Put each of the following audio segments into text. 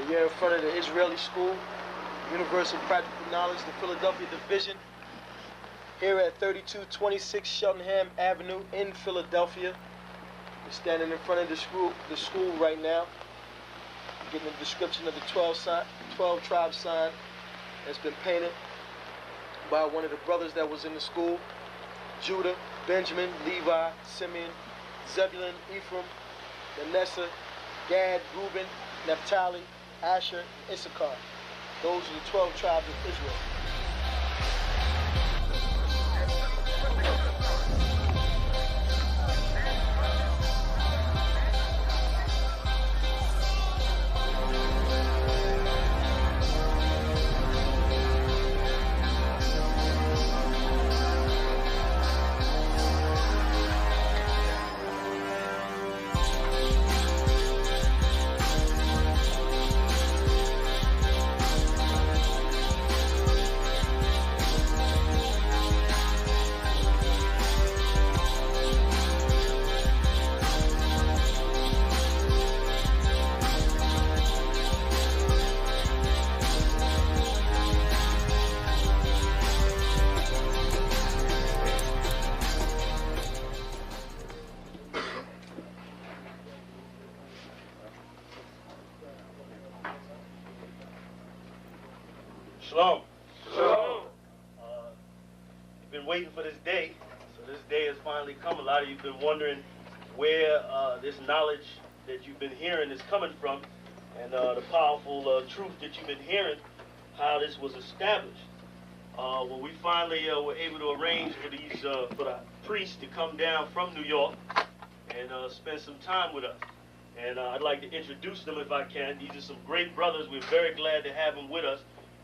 We are in front of the Israeli School, Universal Practical Knowledge, the Philadelphia Division, here at 3226 Cheltenham Avenue in Philadelphia. We're standing in front of the school right now, getting a description of the 12 tribe sign that's been painted by one of the brothers that was in the school: Judah, Benjamin, Levi, Simeon, Zebulun, Ephraim, Manasseh, Gad, Reuben, Naphtali, Asher, and Isupk. Those are the 12 tribes of Israel. Shalom. Shalom. You've been waiting for this day, so this day has finally come. A lot of you have been wondering where this knowledge that you've been hearing is coming from, and the powerful truth that you've been hearing, how this was established. Well, we finally were able to arrange for the priests to come down from New York and spend some time with us. And I'd like to introduce them if I can. These are some great brothers. We're very glad to have them with us.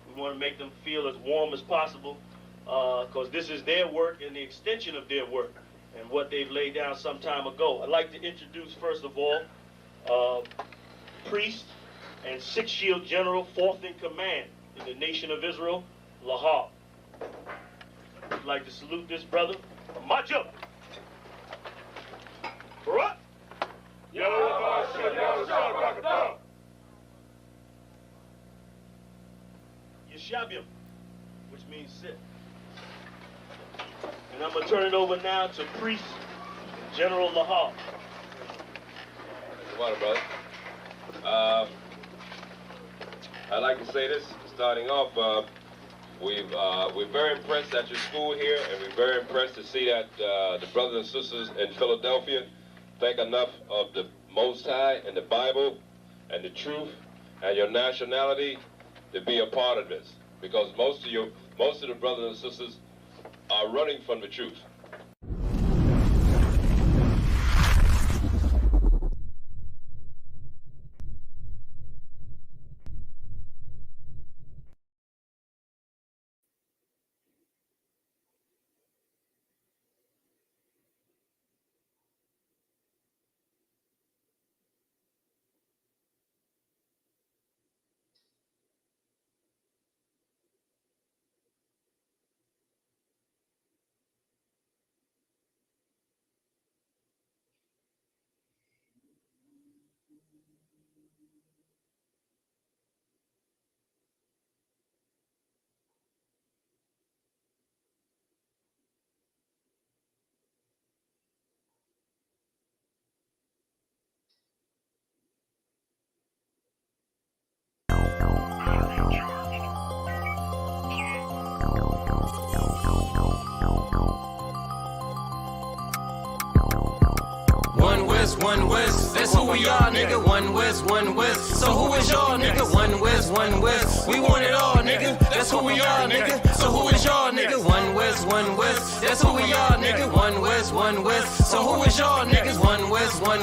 We want to make them feel as warm as possible, because this is their work and the extension of their work and what they've laid down some time ago. I'd like to introduce, first of all, priest and Sixth Shield General, 4th in command in the nation of Israel, Lahab. I'd like to salute this brother. March up. Barak. Yeshabim, which means sit. And I'm going to turn it over now to Priest General Lahab. Come on, brother. I'd like to say this, starting off, we're very impressed at your school here, and we're very impressed to see that the brothers and sisters in Philadelphia think enough of the Most High and the Bible and the truth and your nationality to be a part of this, because most of the brothers and sisters are running from the truth. One West, that's who we are, nigga. One West, so who is y'all, nigga? One West, we want it all, nigga. That's who we are, nigga. So who is y'all, nigga? One West, that's who we are, nigga. One West, so who is y'all, niggas? One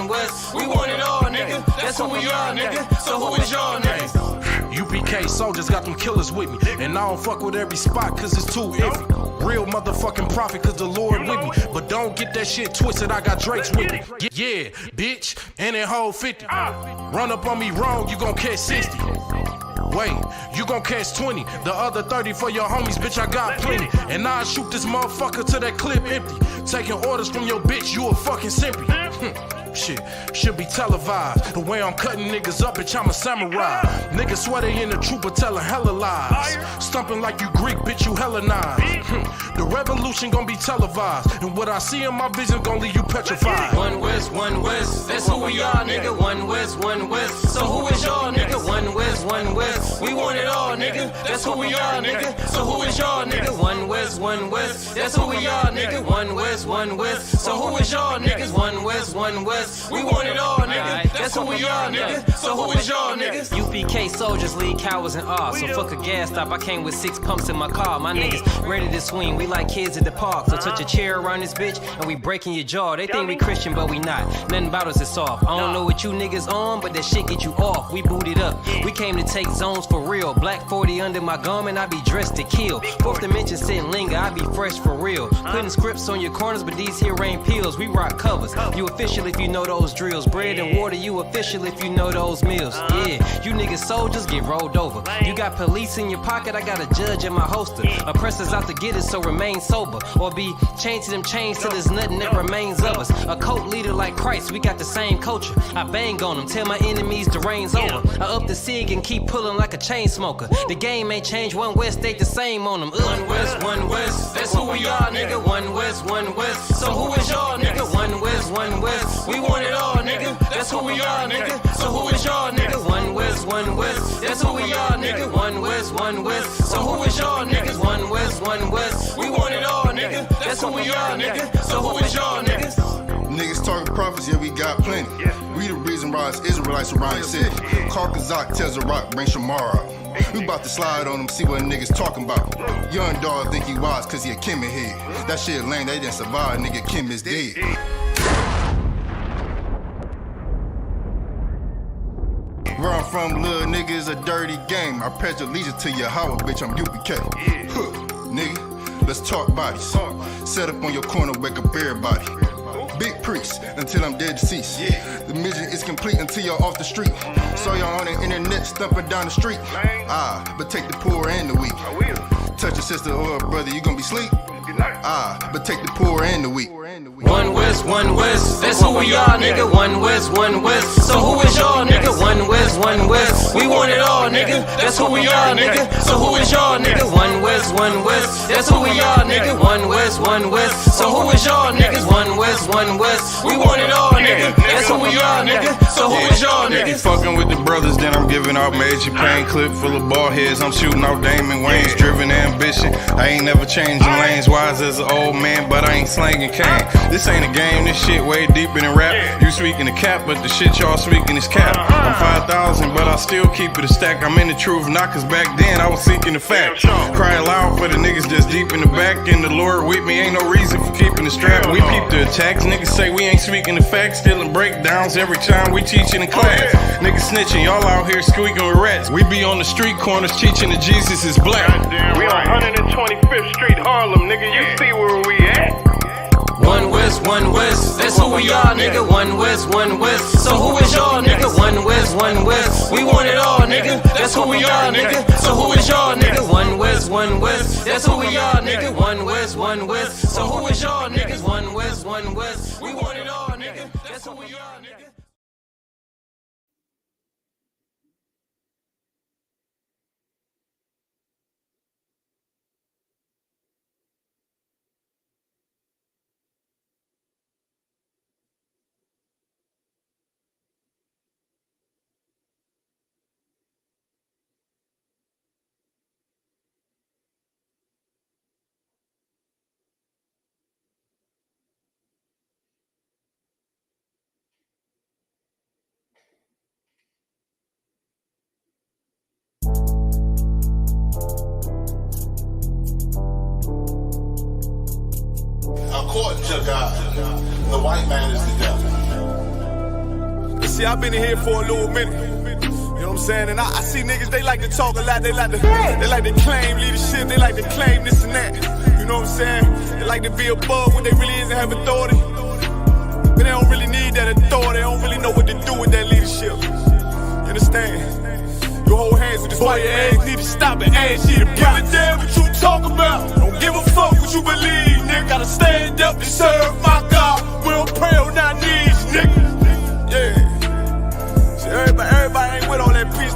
West, we want it all, nigga. That's who we are, nigga. So who is y'all, niggas? UPK soldiers got them killers with me, and I don't fuck with every spot cause it's too iffy. Real motherfucking prophet cause the Lord with me, but don't get that shit twisted, I got Drakes with me. Yeah, bitch, and that whole 50. Run up on me wrong, you gon' catch 60. Wait, you gon' catch 20. The other 30 for your homies, bitch, I got plenty. And I'll shoot this motherfucker till that clip empty. Taking orders from your bitch, you a fucking simpy. Shit, should be televised. The way I'm cutting niggas up, bitch, I'm a samurai. Niggas swear they in the truth, but telling hella lies. Stumping like you Greek, bitch, you Hellenized. The revolution gon' be televised. And what I see in my vision gon' leave you petrified. One West, that's who we are, nigga. One West. So who is y'all, nigga? One West. We want it all, nigga. That's who we are, nigga. So who is y'all, nigga? One West. That's who we are, nigga. One West. So who is y'all, niggas? One West. We want it all, nigga. That's who we are, nigga. So who is y'all, niggas? UPK soldiers lead cowards in awe. So fuck a gas stop, I came with 6 pumps in my car. My niggas ready to swing, we like kids at the park. So touch a chair around this bitch and we breaking your jaw. They think we Christian but we not, nothing about us is soft. I don't know what you niggas on, but that shit get you off. We booted up, we came to take zones for real. Black 40 under my garment, I be dressed to kill. Fourth dimension sitting linger, I be fresh for real. Putting scripts on your corners, but these here ain't pills. We rock covers, you official if you know those drills. Bread and water, you official if you know those meals. Yeah, you niggas soldiers get rolled over. You got police in your pocket, I got a judge in my holster. Oppressors out to get us, so remain sober. Or be chained to them chains till there's nothing that remains of us. A cult leader like Christ, we got the same culture. I bang on them, tell my enemies the reign's over. I up the cig and keep pulling like a chain smoker. The game ain't changed, One West stayed the same on them. One West, that's who we are, nigga. One West. So who is y'all, nigga? One West. We want it all, nigga. That's who we are, nigga. So who is y'all, nigga? One West. That's who we are, nigga. One West. So who is y'all, niggas? One West. We want it all, nigga. That's who we are, nigga. So who is y'all, niggas? Niggas talking prophets, yeah, we got plenty. We the reason why it's Israelites around the city. Karkazak tells a rock, bring Shamar out. We about to slide on them, see what niggas talking about. Young dog think he wise cause he a Kim head. That shit lame, they didn't survive, nigga, Kim is dead. Where I'm from, little nigga, is a dirty game. I pledge allegiance to Yahweh, bitch, I'm UPK. Nigga, let's talk bodies. Set up on your corner, wake up everybody. Big priest until I'm dead deceased. The mission is complete until you're off the street. So y'all on the internet stumping down the street. But take the poor and the weak. Touch a sister or a brother, you gon' be sleep. But take the poor and the weak. One West, that's who we are, nigga. One West. So who is y'all, nigga? One West. We want it all, nigga. That's who we are, nigga. So who is y'all, nigga? One West. That's who we are, nigga. One West. So who is y'all, niggas? One West. We want it all, nigga. That's who we are, nigga. So who is y'all, niggas? Fucking with the brothers, then I'm giving out major pain. Clip full of ball heads, I'm shooting out Damon Wayne's. Driven ambition, I ain't never changing lanes. Wise as an old man, but I ain't slanging cane. This ain't a game, this shit way deeper than rap. You speaking the cap, but the shit y'all speaking is cap. I'm 5,000, but I still keep it a stack. I'm in the truth, not cause back then I was seeking the fact. Crying loud for the niggas that's deep in the back. And the Lord with me, ain't no reason for keeping the strap. We peep the attacks, niggas say we ain't speaking the facts. Stealing breakdowns every time we teaching in class. Niggas snitching, y'all out here squeaking with rats. We be on the street corners teaching that Jesus is black. We on 125th Street, Harlem, nigga, you see where we at? One West, that's who we are, nigga. One West. So who is y'all, nigga? One West. We want it all, nigga. That's who we are, nigga. So who is y'all, nigga? One West. That's who we are, nigga. One West. So who is y'all, niggas? One West. We want it all, nigga. That's who we are, nigga. According to God, the white man is the devil. See, I've been in here for a little minute. You know what I'm saying? And I see niggas, they like to talk a lot. They like to claim leadership. They like to claim this and that. You know what I'm saying? They like to be above what they really is and have authority. But they don't really need that authority. They don't really know what to do with that leadership. You understand? You hold hands with this white ass need to stop and ask you to give a damn what you talk about. Don't give a fuck what you believe, nigga. Gotta stand up and serve my God. We don't pray on our knees, nigga.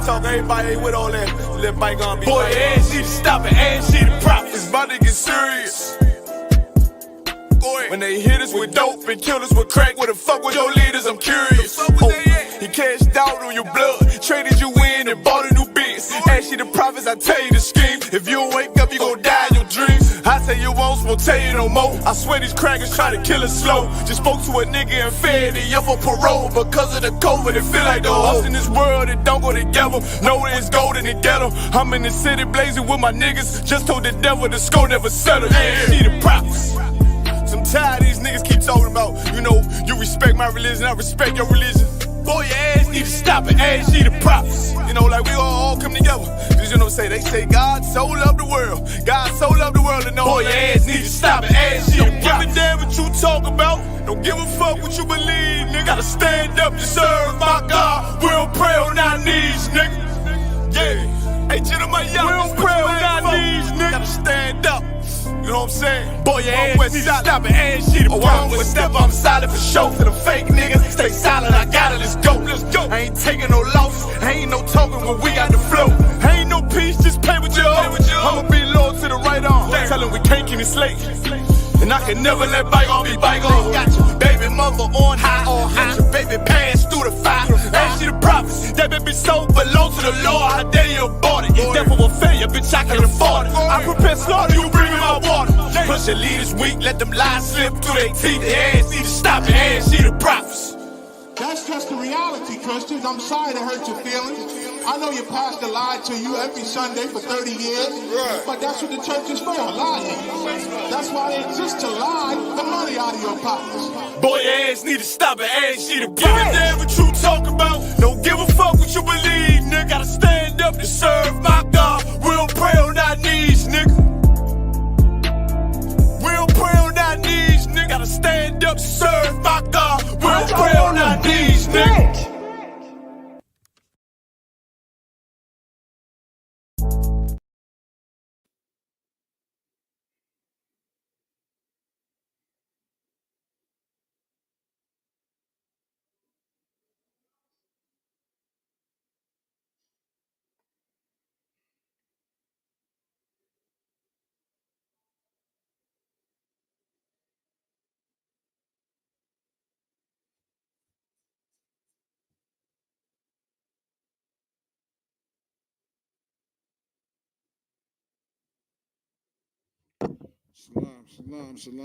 talk, everybody ain't with all that. Let bygone be. Boy, ass she to stop it, ass she to prop. It's about to get serious. When they hit us with dope and kill us with crack, where the fuck with your leaders? I'm curious. He cashed out on your blood, traded you in and bought a new biz. Ask you the prophets, I tell you the scheme. If you don't wake up, you gon' die in your dreams. I say you won't tell you no more. I swear these crackers try to kill us slow. Just spoke to a nigga and fed it up for parole. Because of the COVID, it feel like the hoes in this world that don't go together. Know it's golden to get them. I'm in the city blazing with my niggas. Just told the devil the score never settle. Yeah, see the prophets. I'm tired of these niggas keep talking about, you know, you respect my religion, I respect your religion. Boy, your ass need to stop it, ass need the props. You know, like we all come together. Cause you know what I'm saying, they say God so loved the world. God so loved the world and know. Boy, your ass need to stop it, ass need the props. Don't give a damn what you talk about. Don't give a fuck what you believe, nigga. Gotta stand up to serve my God. We don't pray on our knees, nigga. Yeah. Hey, gentlemen, y'all, we don't pray on our knees, nigga. Gotta stand up. You know what I'm saying? Boy, your ass need to stop it, ass shit. Oh, I'm with step, I'm solid for show. To the fake niggas, stay silent, I got it, let's go. Let's go. I ain't taking no losses, ain't no talking when we got the flow. Ain't no peace, just play with your own. I'ma be loyal to the right arm. Tell him we can't keep it slave. And I can never let bygone be bygone. Got your baby mother on high. Got your baby pass through the fire. Ain't she the prophets? That baby soul belong to the Lord. How dare you abort it? Therefore a failure, bitch, I can afford it. I prepare slaughter, you bring me my water. Push your leaders weak, let them lies slip through their teeth. Their ass need to stop it, ass she the prophets. That's just the reality, Christians. I'm sorry to hurt your feelings. I know your pastor lied to you every Sunday for 30 years, but that's what the church is for, lying. That's why they exist, to lie the money out of your pockets. Boy, your ass need to stop it, ass she the prophets. Give a damn what you talk about. Don't give a fuck what you believe, nigga. Gotta stand up to serve my God. We don't pray on our knees, nigga. We don't pray on our knees, nigga. Gotta stand up to serve my God. We don't pray on our knees, nigga.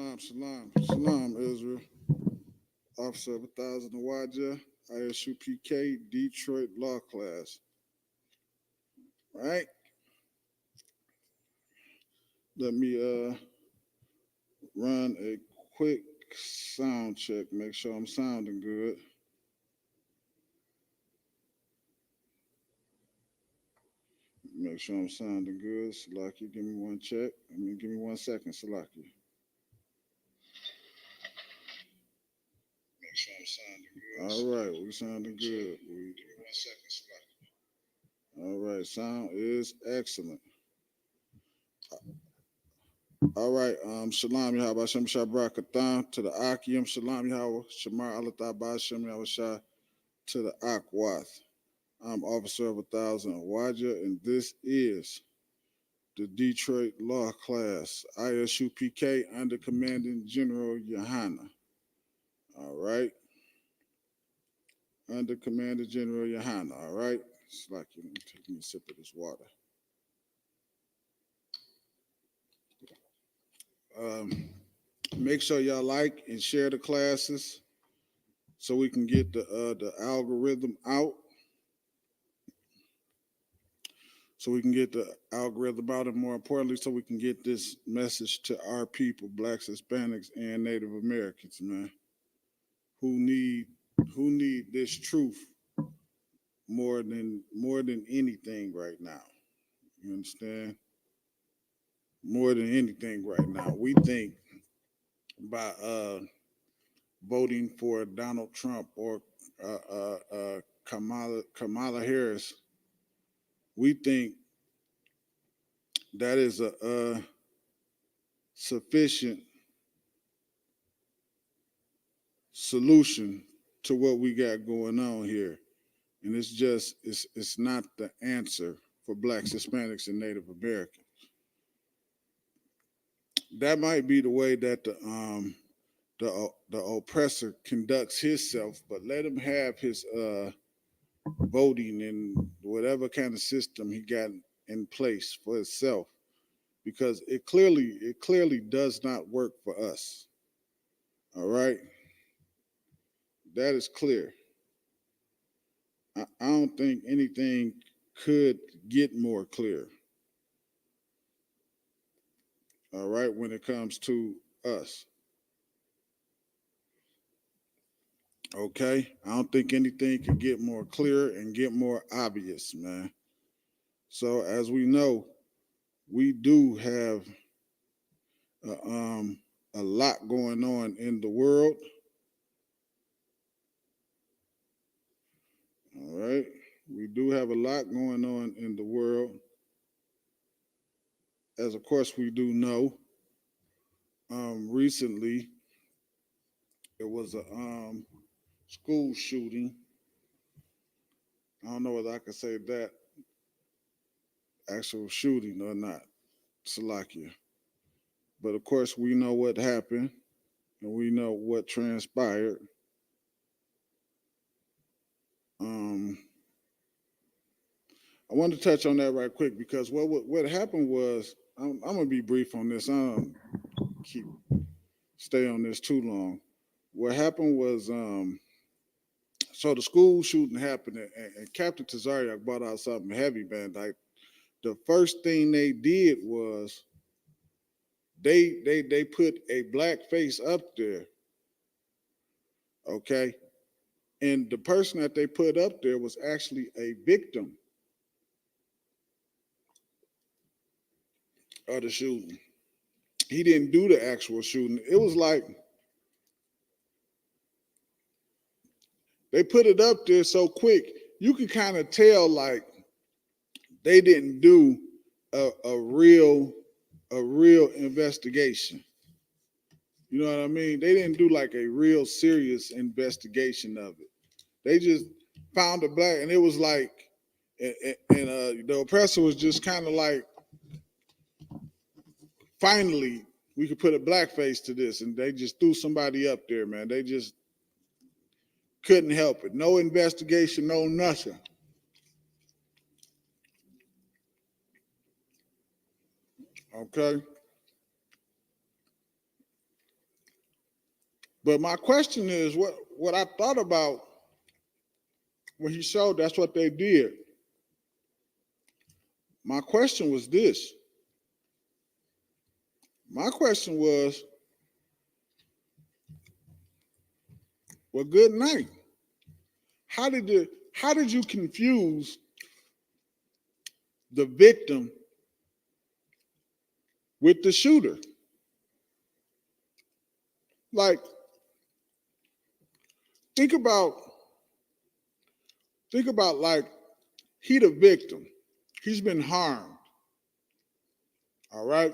Shalom, Israel. Officer of 1,000 Nawaja, Isupk, Detroit Law Class. All right. Let me run a quick sound check, make sure I'm sounding good. Make sure I'm sounding good. Salaki, give me one check. Give me 1 second, Salaki. Make sure I'm sounding good. All right, we sounding good. Give me 1 second, Salaki. All right, sound is excellent. All right, Shalom Yahweh Shem Shabrakatan to the Akim, Shalom Yahweh, Shamar Alatabah Shem Yahweh Shah to the Akwath. I'm Officer of 1,000 Awaja, and this is the Detroit Law Class, ISUPK under Commanding General Yohana. All right. Under Commander General Yohana. All right. It's like you know, taking a sip of this water. Make sure y'all like and share the classes so we can get the algorithm out. So we can get the algorithm out, and more importantly, so we can get this message to our people, Blacks, Hispanics, and Native Americans, man, who need this truth more than anything right now. You understand? More than anything right now. We think by voting for Donald Trump or Kamala Harris, we think that is a sufficient solution to what we got going on here And it's not the answer for blacks, Hispanics, and Native Americans. That might be the way that the oppressor conducts himself, but let him have his voting and whatever kind of system he got in place for himself, because it clearly does not work for us. All right, that is clear. I don't think anything could get more clear. All right, when it comes to us. Okay, I don't think anything could get more clear and get more obvious, man. So as we know, we do have a lot going on in the world. All right, we do have a lot going on in the world, as of course we do know. Recently, it was a school shooting. I don't know whether I could say that actual shooting or not, Salakia. But of course, we know what happened and we know what transpired. I want to touch on that right quick because what happened was, I'm gonna be brief on this. I don't stay on this too long. What happened was, so the school shooting happened, and Captain Tazariak brought out something heavy, man. Like the first thing they did was they put a black face up there, okay, and the person that they put up there was actually a victim of the shooting. He didn't do the actual shooting. It was like they put it up there so quick, you can kind of tell like they didn't do a real investigation. You know what I mean? They didn't do like a real serious investigation of it. They just found a black, and it was like, and the oppressor was just kind of like, finally, we could put a black face to this, and they just threw somebody up there, man. They just couldn't help it. No investigation, no nothing. Okay. But my question is, what I thought about when he showed that's what they did. My question was this. My question was, well, good night. How did you confuse the victim with the shooter? Like, think about like, he the victim. He's been harmed. All right?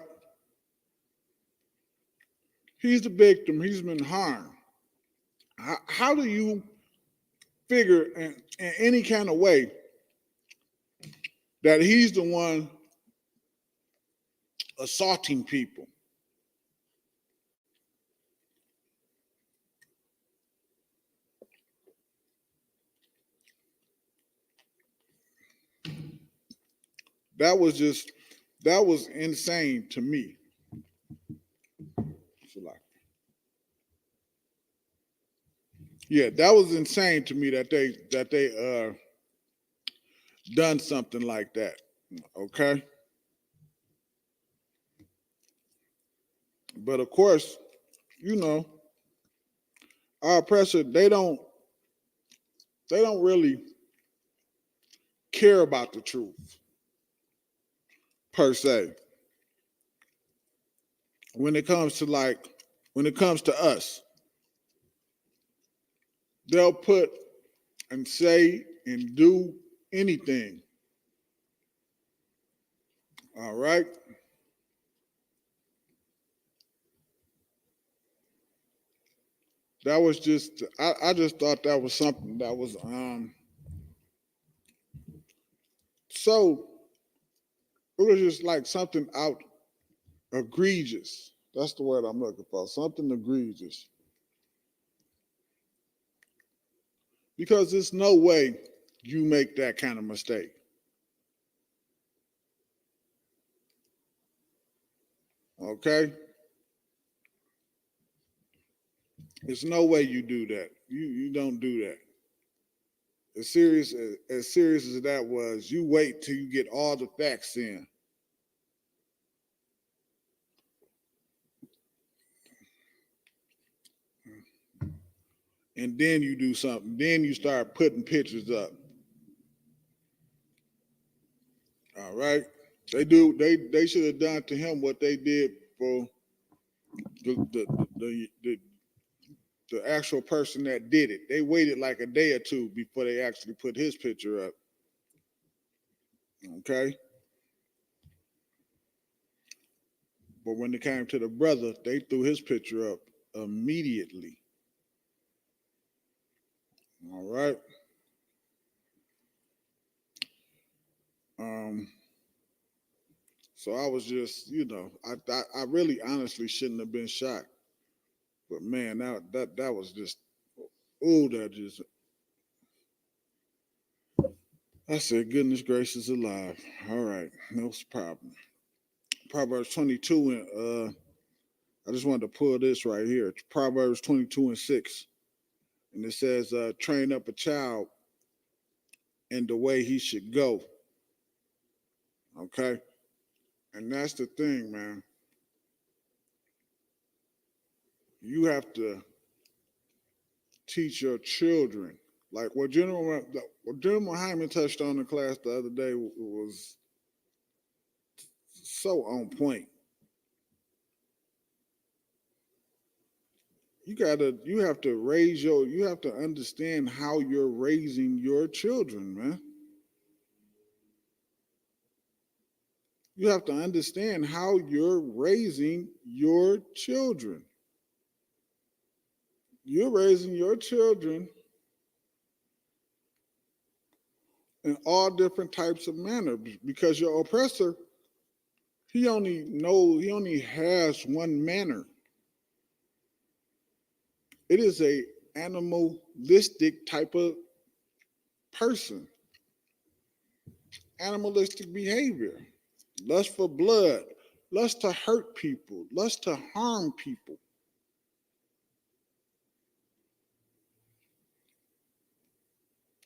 He's the victim. He's been harmed. How do you figure in any kind of way that he's the one assaulting people? That was insane to me. Yeah, that was insane to me that they done something like that. Okay. But of course, you know, our oppressor, they don't really care about the truth per se. When it comes to us, they'll put and say and do anything. All right. That was just, I just thought that was something that was so it was just like something out egregious. That's the word I'm looking for. Something egregious. Because there's no way you make that kind of mistake. Okay? There's no way you do that. You don't do that. As serious as that was, you wait till you get all the facts in. And then you do something. Then you start putting pictures up. All right? They should have done to him what they did for the actual person that did it. They waited like a day or two before they actually put his picture up. Okay? But when it came to the brother, they threw his picture up immediately. All right? So I was just, I really honestly shouldn't have been shocked. But man, that was just, I said, goodness gracious alive. All right, no problem. Proverbs 22 and I just wanted to pull this right here. It's Proverbs 22:6. And it says, train up a child in the way he should go. Okay? And that's the thing, man. You have to teach your children. Like what General Hyman touched on in class the other day was so on point. You have to understand how you're raising your children, man. You have to understand how you're raising your children. You're raising your children in all different types of manners because your oppressor, he only has one manner. It is a animalistic type of person. Animalistic behavior. Lust for blood. Lust to hurt people. Lust to harm people.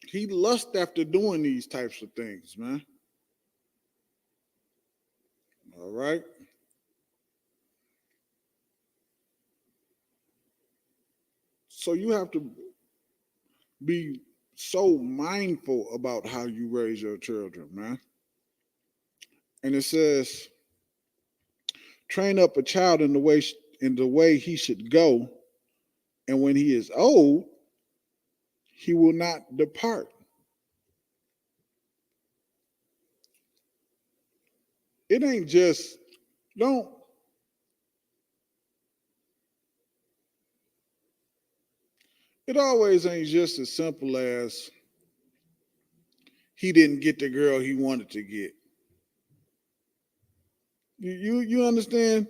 He lusts after doing these types of things, man. All right? So you have to be so mindful about how you raise your children, man. And it says, train up a child in the way he should go, and when he is old, he will not depart. It ain't just, it always ain't just as simple as he didn't get the girl he wanted to get. You understand?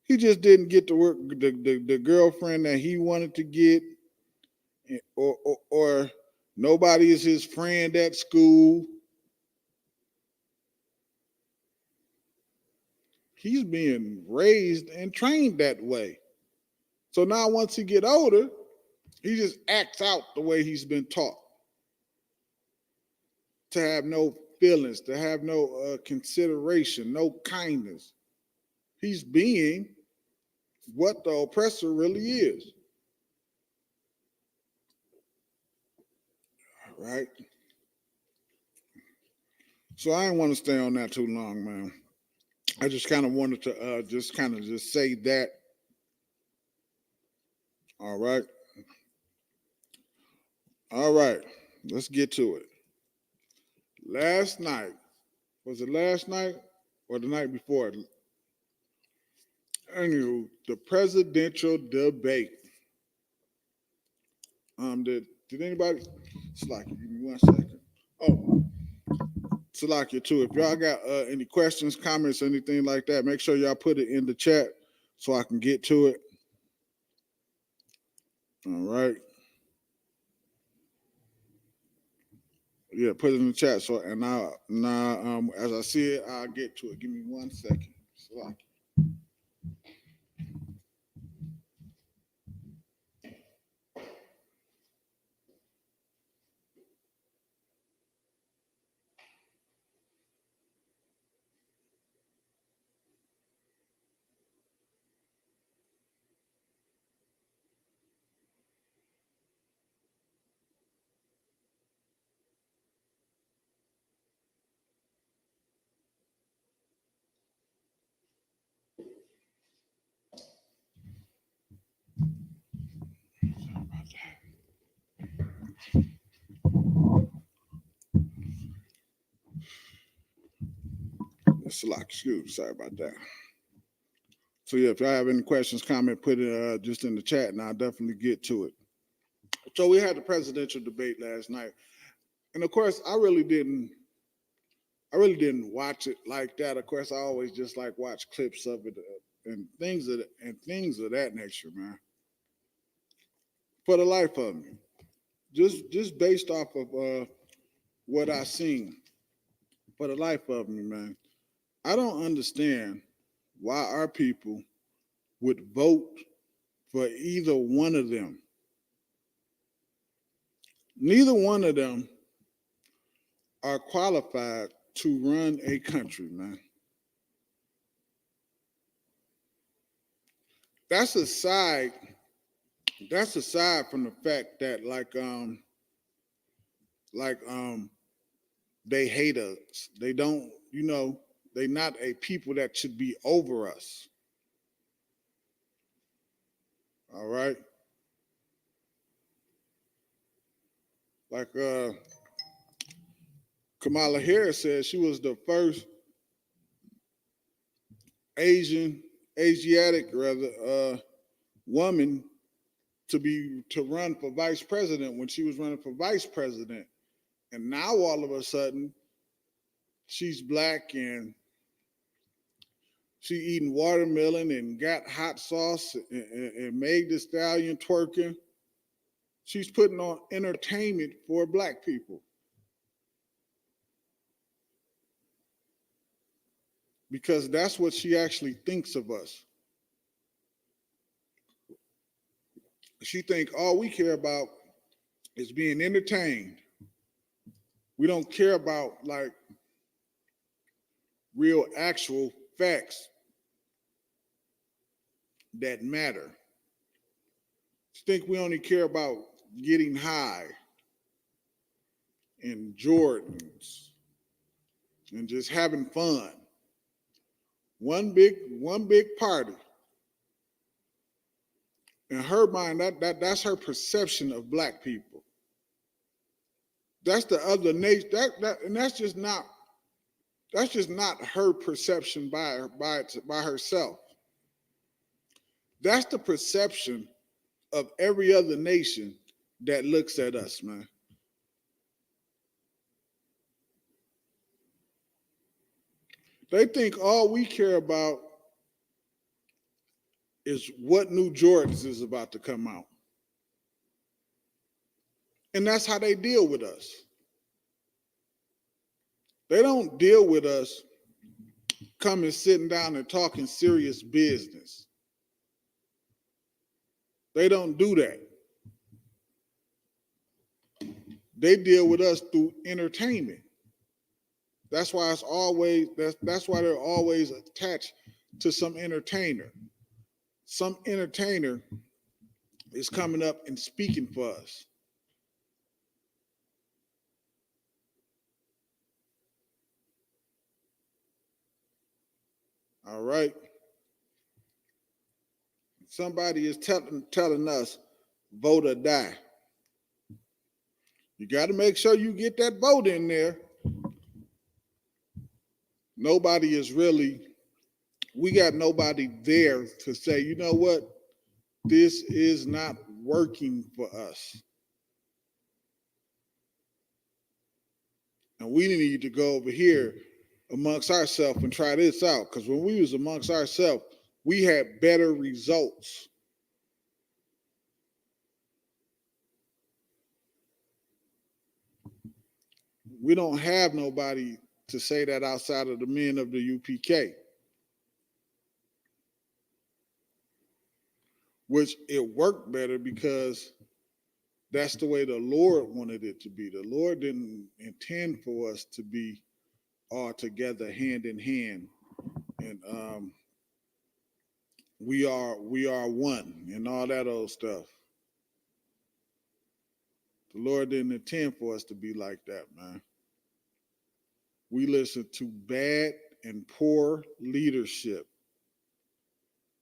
He just didn't get to work the girlfriend that he wanted to get, or nobody is his friend at school. He's being raised and trained that way. So now once he get older, he just acts out the way he's been taught. To have no feelings, to have no consideration, no kindness. He's being what the oppressor really is. All right? So I didn't want to stay on that too long, man. I just kind of wanted to just say that. All right. All right. Let's get to it. Last night, was it last night or the night before? Anywho, the presidential debate. Did anybody? It's like, give me 1 second. Oh, Salakia too. If y'all got any questions, comments, anything like that, make sure y'all put it in the chat so I can get to it. All right. Yeah, put it in the chat. So and now as I see it, I'll get to it. Give me 1 second. Salakia. Salakia, excuse me, sorry about that. So yeah, if y'all have any questions, comment, put it just in the chat, and I'll definitely get to it. So we had the presidential debate last night, and of course, I really didn't watch it like that. Of course, I always just like watch clips of it and things of that nature, man. For the life of me, just based off of what I seen, for the life of me, man, I don't understand why our people would vote for either one of them. Neither one of them are qualified to run a country, man. That's aside from the fact that they hate us. They don't, they're not a people that should be over us. All right. Like Kamala Harris said, she was the first Asiatic woman to run for vice president when she was running for vice president. And now all of a sudden, she's black and she eating watermelon and got hot sauce and Meg Thee Stallion twerking. She's putting on entertainment for black people. Because that's what she actually thinks of us. She think all we care about is being entertained. We don't care about like real actual facts that matter. She think we only care about getting high and Jordans and just having fun. One big party. In her mind, that's her perception of black people. That's the other nation. And that's just not her perception by herself. That's the perception of every other nation that looks at us, man. They think all we care about is what new Jordans is about to come out. And that's how they deal with us. They don't deal with us coming, sitting down and talking serious business. They don't do that. They deal with us through entertainment. That's why that's why they're always attached to some entertainer. Some entertainer is coming up and speaking for us. All right. Somebody is telling us, vote or die. You got to make sure you get that vote in there. We got nobody there to say, you know what? This is not working for us. And we need to go over here amongst ourselves and try this out. Because when we was amongst ourselves, we had better results. We don't have nobody to say that outside of the men of the UPK. Which it worked better because that's the way the Lord wanted it to be. The Lord didn't intend for us to be all together, hand in hand, and we are one, and all that old stuff. The Lord didn't intend for us to be like that, man. We listened to bad and poor leadership,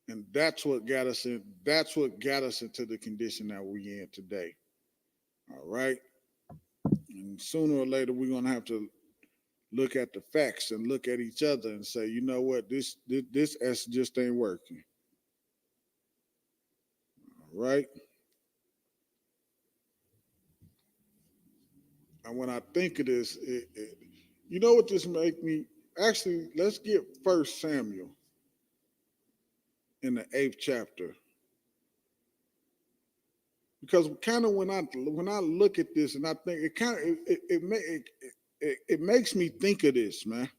and that's what got us in. That's what got us into the condition that we in today. All right, and sooner or later we're gonna have to look at the facts and look at each other and say, you know what, this S just ain't working. All right. And when I think of this, you know what this make me? Actually, let's get 1 Samuel in the 8th chapter. Because kind of when I look at this and I think it kind of it makes me think of this, man.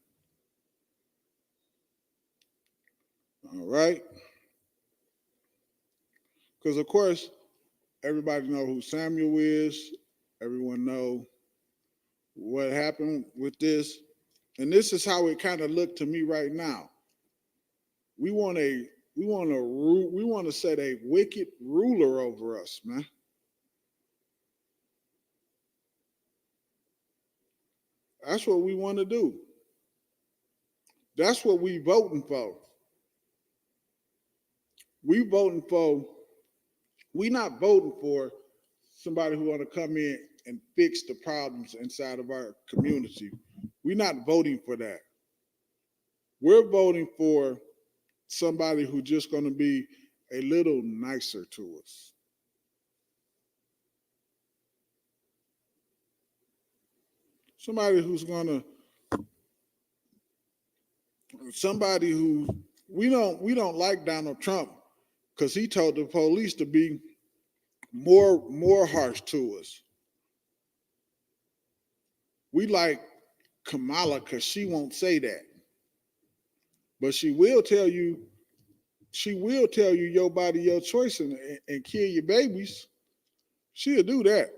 All right. Because of course, everybody know who Samuel is. Everyone know what happened with this. And this is how it kind of looked to me right now. We want to set a wicked ruler over us, man. That's what we want to do. That's what we voting for. We not voting for somebody who want to come in and fix the problems inside of our community. We're not voting for that. We're voting for somebody who's just going to be a little nicer to us. Somebody who we don't like Donald Trump because he told the police to be more harsh to us. We like Kamala because she won't say that. But she will tell you your body, your choice and kill your babies. She'll do that.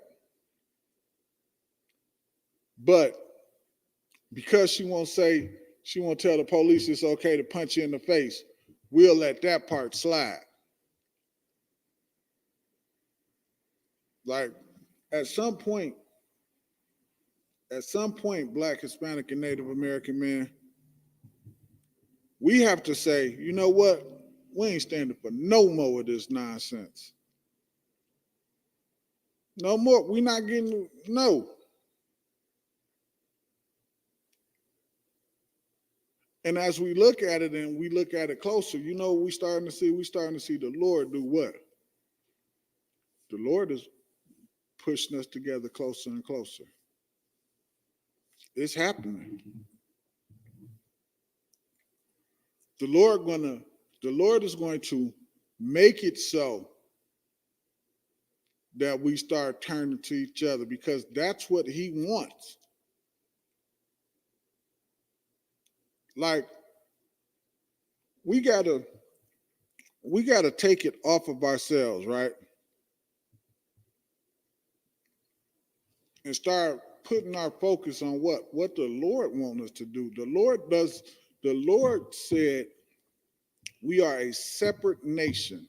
But because she won't tell the police it's okay to punch you in the face, we'll let that part slide. Like at some point, Black, Hispanic, and Native American men, we have to say, you know what? We ain't standing for no more of this nonsense. No more. We're not getting, no. And as we look at it and we look at it closer, you know what we're starting to see? We're starting to see the Lord do what? The Lord is pushing us together closer and closer. It's happening. The Lord is going to make it so that we start turning to each other because that's what he wants. Like we gotta take it off of ourselves, right? And start putting our focus on what the Lord wants us to do. The Lord said we are a separate nation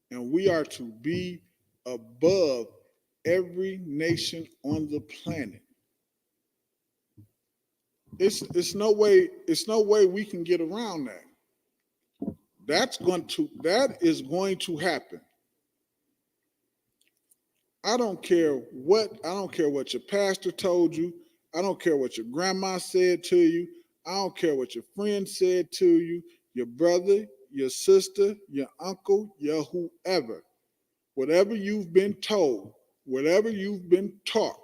and we are to be above every nation on the planet. It's no way we can get around that. That is going to happen. I don't care what your pastor told you. I don't care what your grandma said to you. I don't care what your friend said to you, your brother, your sister, your uncle, your whoever. Whatever you've been told, whatever you've been taught,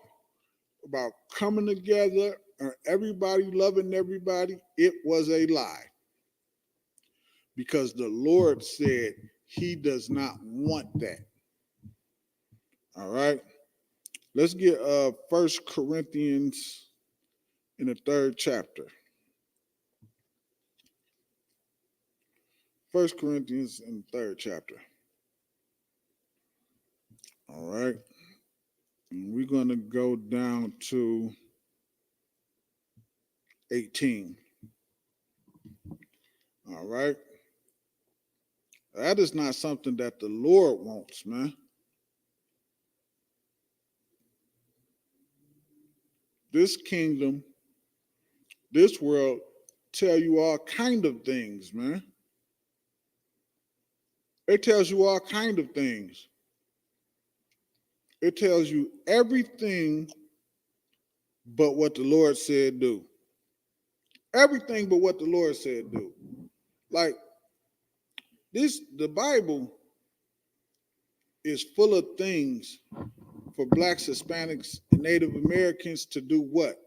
about coming together and everybody loving everybody, it was a lie. Because the Lord said he does not want that. All right. Let's get 1 Corinthians in the 3rd chapter. 1 Corinthians in the 3rd chapter. All right. And we're going to go down to 18. All right. That is not something that the Lord wants, man. This kingdom, this world, tell you all kind of things, man. It tells you all kind of things. It tells you everything but what the Lord said do. Everything but what the Lord said do. Like this, the Bible is full of things for blacks, Hispanics, and Native Americans to do what?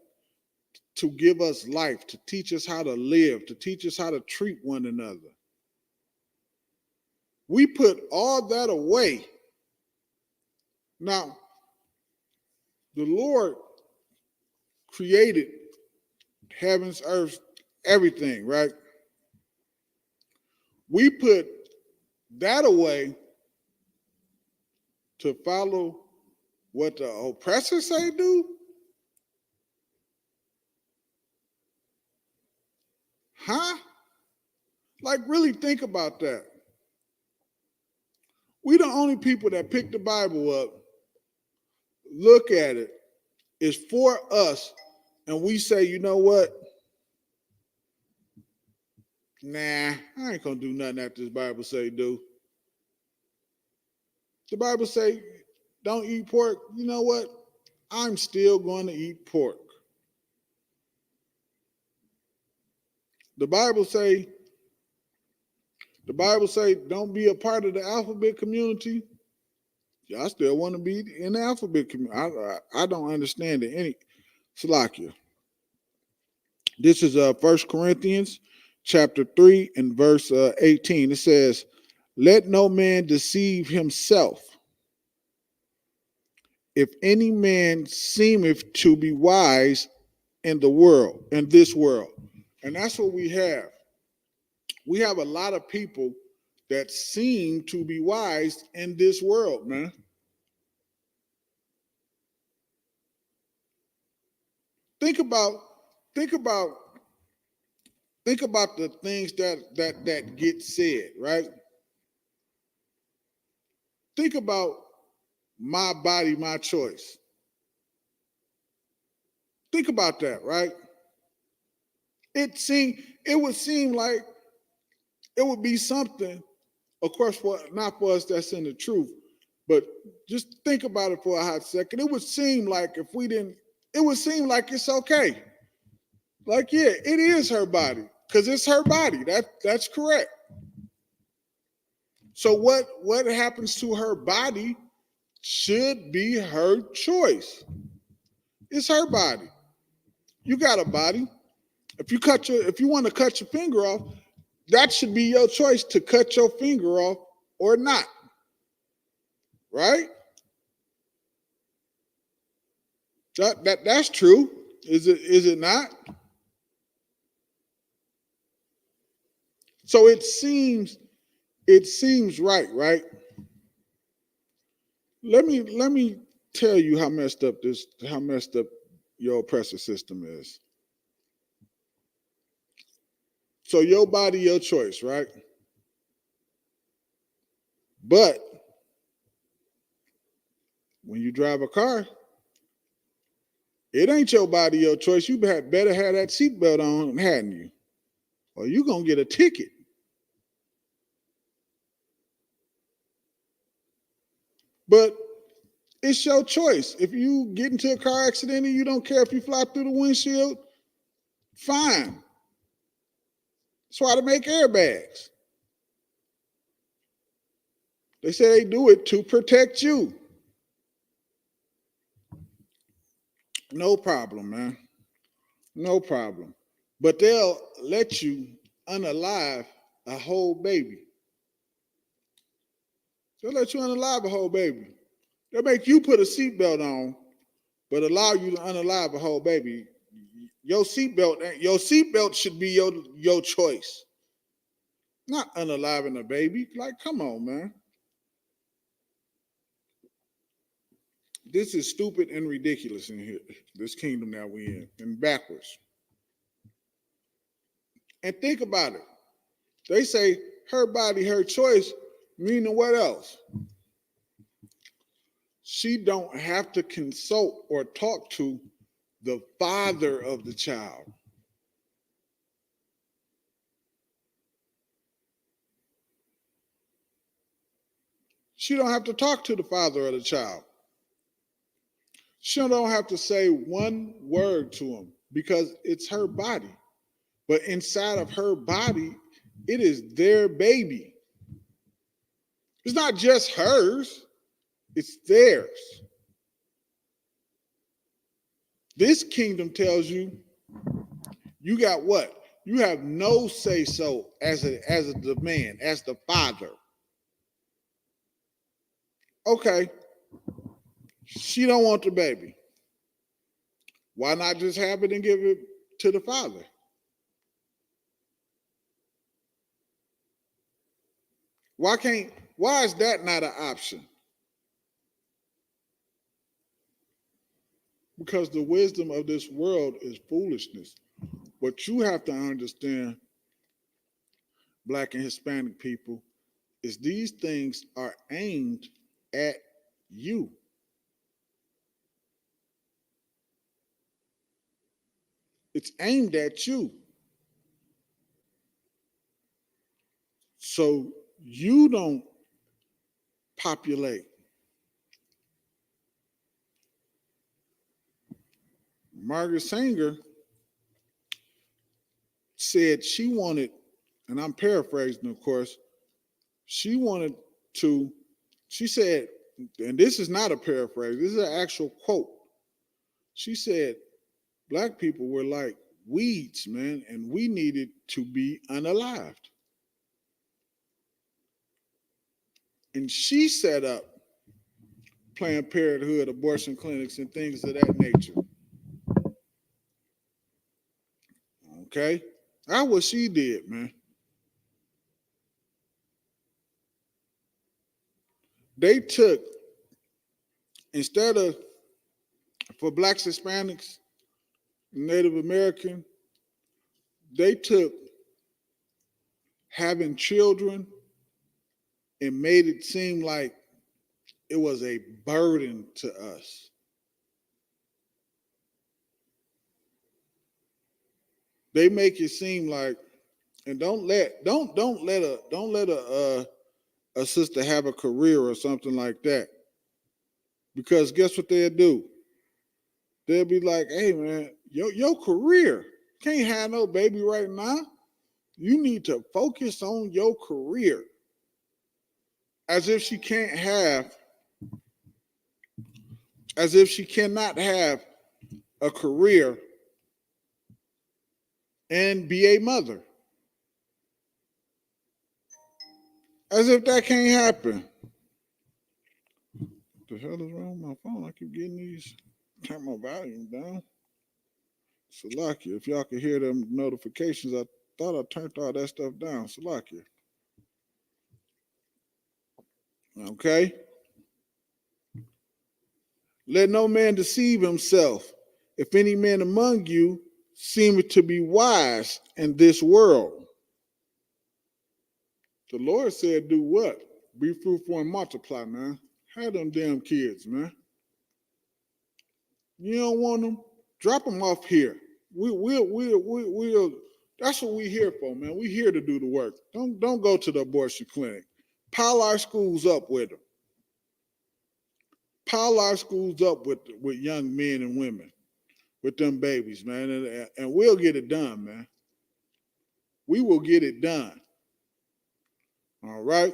To give us life, to teach us how to live, to teach us how to treat one another. We put all that away. Now, the Lord created heavens, earth, everything, right? We put that away to follow what the oppressors say do? Huh? Like, really think about that. We the only people that pick the Bible up, look at it, it's for us, and we say, you know what? Nah, I ain't gonna do nothing that this Bible say do. The Bible say, don't eat pork. You know what? I'm still going to eat pork. The Bible say, don't be a part of the alphabet community. I still want to be in the alphabet community. I don't understand it. Any Salakia. This is 1 Corinthians chapter 3 and verse 18. It says, let no man deceive himself. If any man seemeth to be wise in the world, in this world. And that's what we have. We have a lot of people that seem to be wise in this world, man. Think about the things that get said, right? Think about my body, my choice. Think about that, right? It would seem like it would be something, of course, not for us that's in the truth, but just think about it for a hot second. It would seem like if we didn't, it would seem like it's okay. Like, yeah, it is her body, because it's her body. That's correct. So what happens to her body should be her choice. It's her body. You got a body. If you want to cut your finger off, that should be your choice to cut your finger off or not. Right? That's true. Is it not? So it seems right? Let me tell you how messed up your oppressive system is. So your body, your choice, right? But when you drive a car, it ain't your body, your choice. You better have that seatbelt on, hadn't you? Or you're going to get a ticket. But it's your choice. If you get into a car accident and you don't care if you fly through the windshield, fine. That's why they make airbags. They say they do it to protect you. No problem, man. No problem. But they'll let you unalive a whole baby. They'll let you unalive a whole baby. They'll make you put a seatbelt on, but allow you to unalive a whole baby. Your seatbelt should be your choice. Not unaliving a baby. Like, come on, man. This is stupid and ridiculous in here, this kingdom that we in, and backwards. And think about it. They say her body, her choice, meaning what else? She don't have to consult or talk to the father of the child. She don't have to talk to the father of the child. She don't have to say one word to him because it's her body. But inside of her body, it is their baby. It's not just hers, it's theirs. This kingdom tells you, you got what? You have no say so as the man, as the father. Okay, she don't want the baby. Why not just have it and give it to the father? Why is that not an option? Because the wisdom of this world is foolishness. What you have to understand, Black and Hispanic people, is these things are aimed at you. It's aimed at you. So you don't populate. Margaret Sanger said she wanted, and I'm paraphrasing, of course, she said, and this is not a paraphrase, this is an actual quote. She said, Black people were like weeds, man, and we needed to be unalived. And she set up Planned Parenthood, abortion clinics, and things of that nature. Okay? That's what she did, man. They took, instead of, for Blacks, Hispanics, Native American, they took having children and made it seem like it was a burden to us. They make it seem like, and don't let a sister have a career or something like that. Because guess what they'll do? They'll be like, hey man, your career, can't have no baby right now. You need to focus on your career. As if she cannot have a career and be a mother. As if that can't happen. What the hell is wrong with my phone? I keep getting these. Turn my volume down. Salakia. If y'all could hear them notifications, I thought I turned all that stuff down. Salakia. Okay? Let no man deceive himself. If any man among you seemeth to be wise in this world. The Lord said, do what? Be fruitful and multiply, man. Have them damn kids, man. You don't want them? Drop them off here. We'll that's what we here for, man. We here to do the work. Don't go to the abortion clinic. Pile our schools up with them. Pile our schools up with young men and women, with them babies, man. And we'll get it done, man. We will get it done. All right?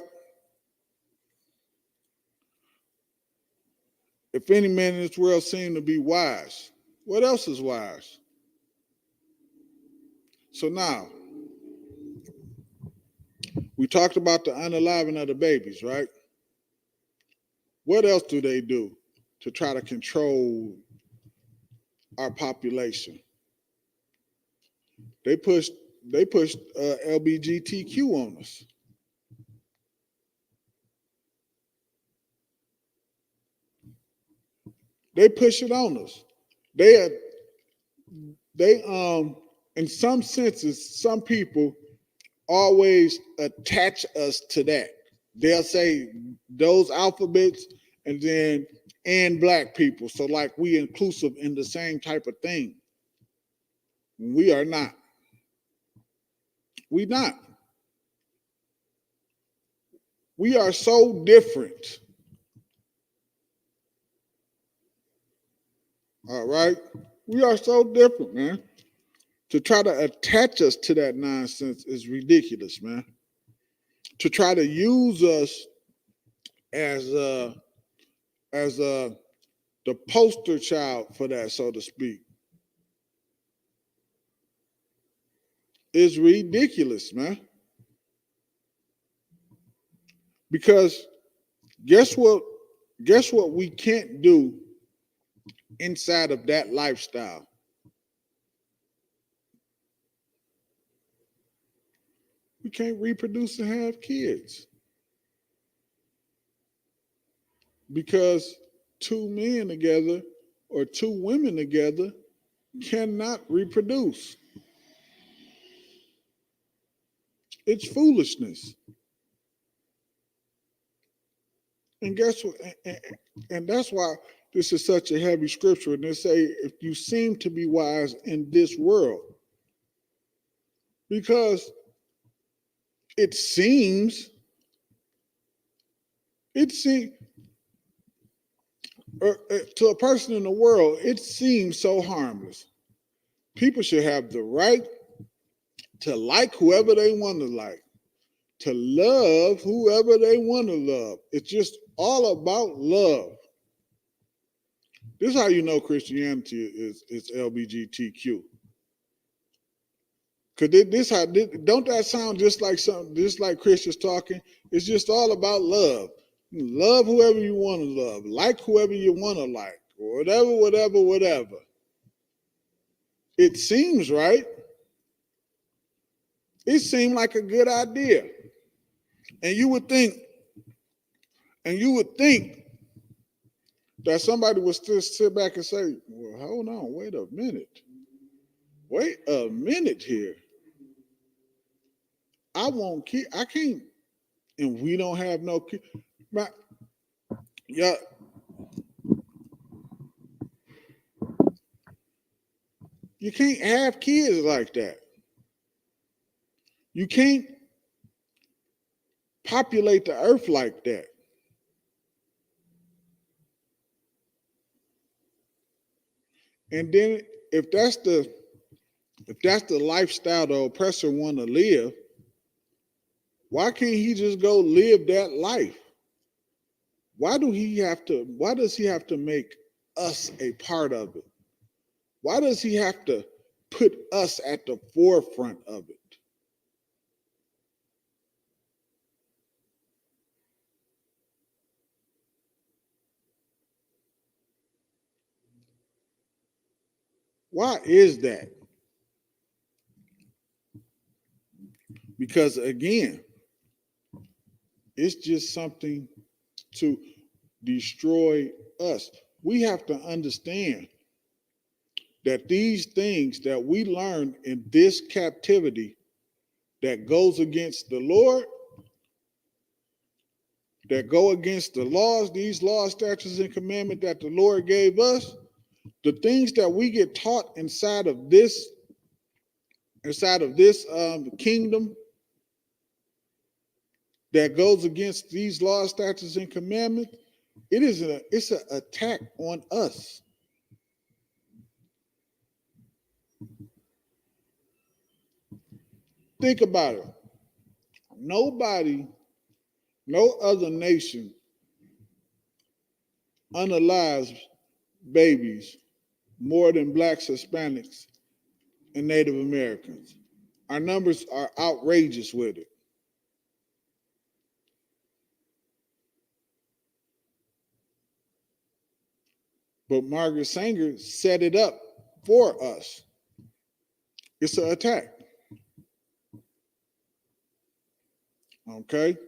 If any man in this world seem to be wise, What else is wise? So now, we talked about the unaliving of the babies, right? What else do they do to try to control our population? They pushed LGBTQ on us. They push it on us. They in some senses, some people always attach us to that. They'll say those alphabets and black people. So like we inclusive in the same type of thing. We are not. We not. We are so different. All right? We are so different, man. To try to attach us to that nonsense is ridiculous, man. To try to use us as the poster child for that, so to speak, is ridiculous, man. Because guess what we can't do inside of that lifestyle? We can't reproduce and have kids. Because two men together or two women together cannot reproduce. It's foolishness. And guess what? And that's why this is such a heavy scripture. And they say, if you seem to be wise in this world, because it seems to a person in the world, it seems so harmless. People should have the right to like whoever they want to like, to love whoever they want to love. It's just all about love. This is how you know Christianity is LGBTQ. Cause don't that sound just like Christians talking? It's just all about love. Love whoever you want to love, like whoever you want to like, or whatever. It seems right. It seemed like a good idea. And you would think that somebody would still sit back and say, well, hold on, wait a minute here. I want kids. I can't, and we don't have no kids. Yeah. You can't have kids like that. You can't populate the earth like that. And then if that's the lifestyle the oppressor want to live, why can't he just go live that life? Why does he have to make us a part of it? Why does he have to put us at the forefront of it? Why is that? Because again, it's just something to destroy us. We have to understand that these things that we learn in this captivity that goes against the Lord, that go against the laws, these laws, statutes, and commandments that the Lord gave us, the things that we get taught inside of this kingdom that goes against these laws, statutes, and commandments, it's an attack on us. Think about it. Nobody, no other nation unalives babies more than blacks, Hispanics, and Native Americans. Our numbers are outrageous with it. But Margaret Sanger set it up for us. It's an attack. Okay?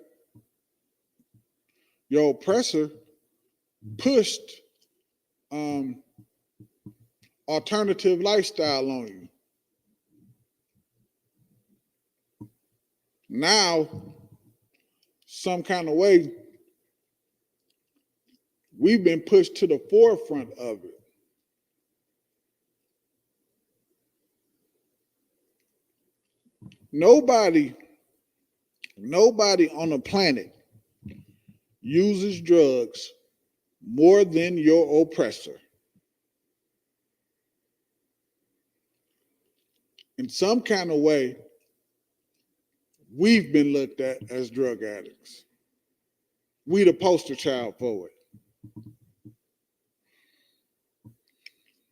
Your oppressor pushed alternative lifestyle on you. Now, some kind of way, we've been pushed to the forefront of it. Nobody on the planet uses drugs more than your oppressor. In some kind of way, we've been looked at as drug addicts. We the poster child for it.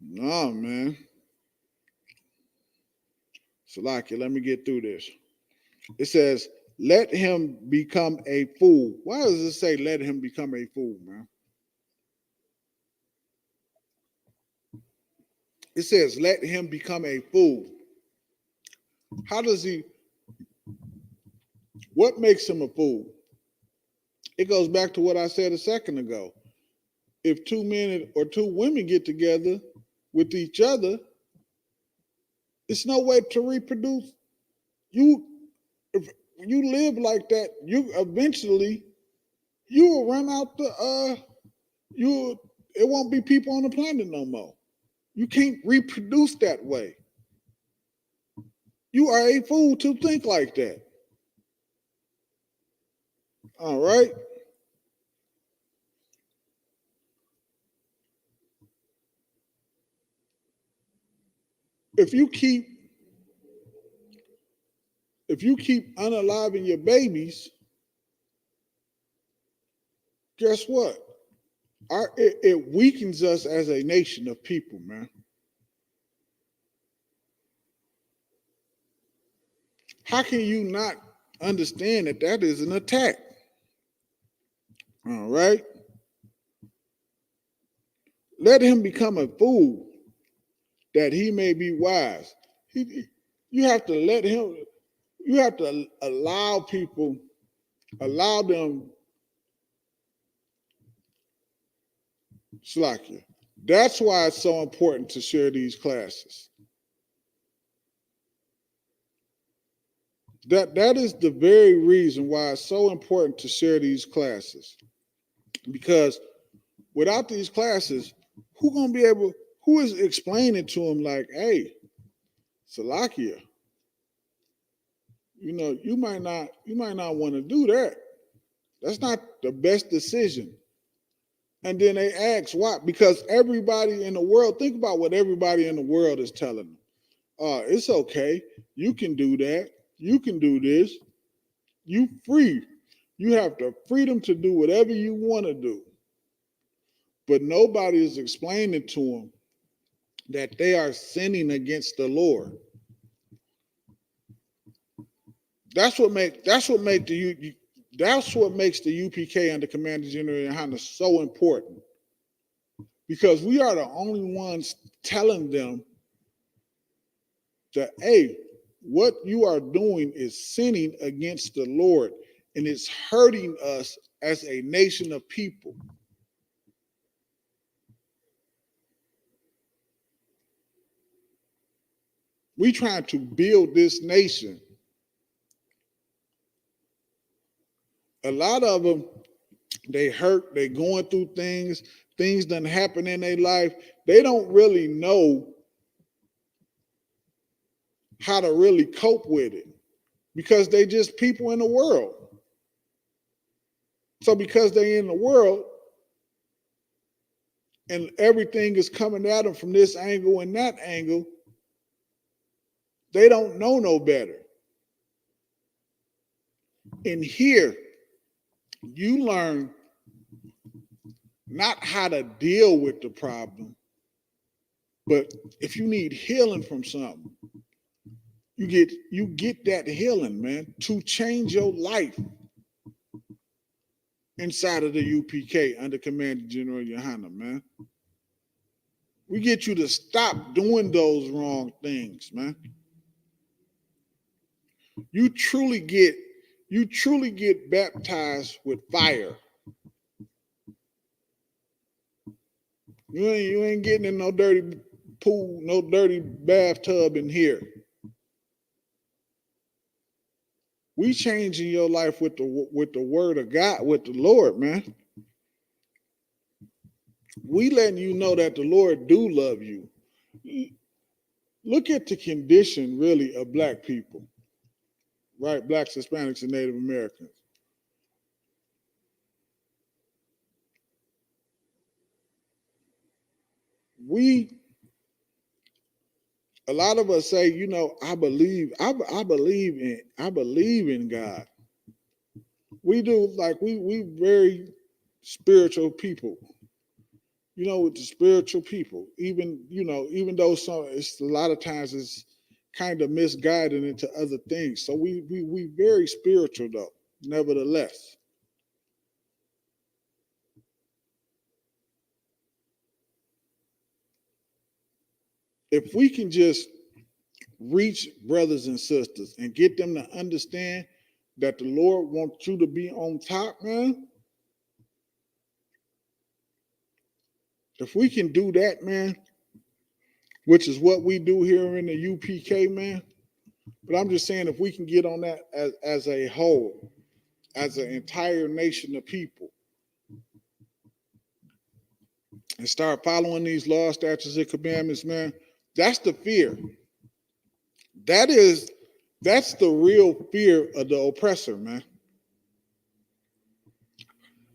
No, man. Salaki, let me get through this. It says, let him become a fool. Why does it say let him become a fool, man? It says, let him become a fool. How does he, what makes him a fool? It goes back to what I said a second ago. If two men or two women get together with each other, it's no way to reproduce. If you live like that, you eventually you will run out it won't be people on the planet no more. You can't reproduce that way. You are a fool to think like that. All right. If you keep unaliving your babies, guess what? It weakens us as a nation of people, man. How can you not understand that that is an attack? All right. Let him become a fool that he may be wise. You have to let him, you have to allow people, allow them, Slakia. That's why it's so important to share these classes. That is the very reason why it's so important to share these classes. Because without these classes, who is explaining to them like, hey, Salakia, you might not want to do that. That's not the best decision. And then they ask why, because everybody in the world, think about what everybody in the world is telling them. It's okay. You can do that. You can do this. You free. You have the freedom to do whatever you want to do. But nobody is explaining to them that they are sinning against the Lord. That's what makes the UPK under Commander General Yohana so important. Because we are the only ones telling them that, hey, what you are doing is sinning against the Lord, and it's hurting us as a nation of people. We trying to build this nation. A lot of them, they hurt, they going through things done happen in their life. They don't really know how to really cope with it because they just people in the world. So because they in the world and everything is coming at them from this angle and that angle, they don't know no better. In here, you learn not how to deal with the problem, But if you need healing from something, you get that healing, man, to change your life inside of the UPK under Commander General Yohana, man. We get you to stop doing those wrong things, man. You truly get baptized with fire. You ain't getting in no dirty pool, no dirty bathtub in here. We changing your life with the word of God, with the Lord, man. We letting you know that the Lord do love you. Look at the condition, really, of black people, right? Blacks, Hispanics, and Native Americans. A lot of us say, you know, I believe in God. We do, like we very spiritual people. You know, with the spiritual people, even though it's a lot of times it's kind of misguided into other things. So we very spiritual though, nevertheless. If we can just reach brothers and sisters and get them to understand that the Lord wants you to be on top, man. If we can do that, man, which is what we do here in the UPK, man. But I'm just saying, if we can get on that as a whole, as an entire nation of people, and start following these laws, statutes, and commandments, man, that's the fear. That's the real fear of the oppressor, man.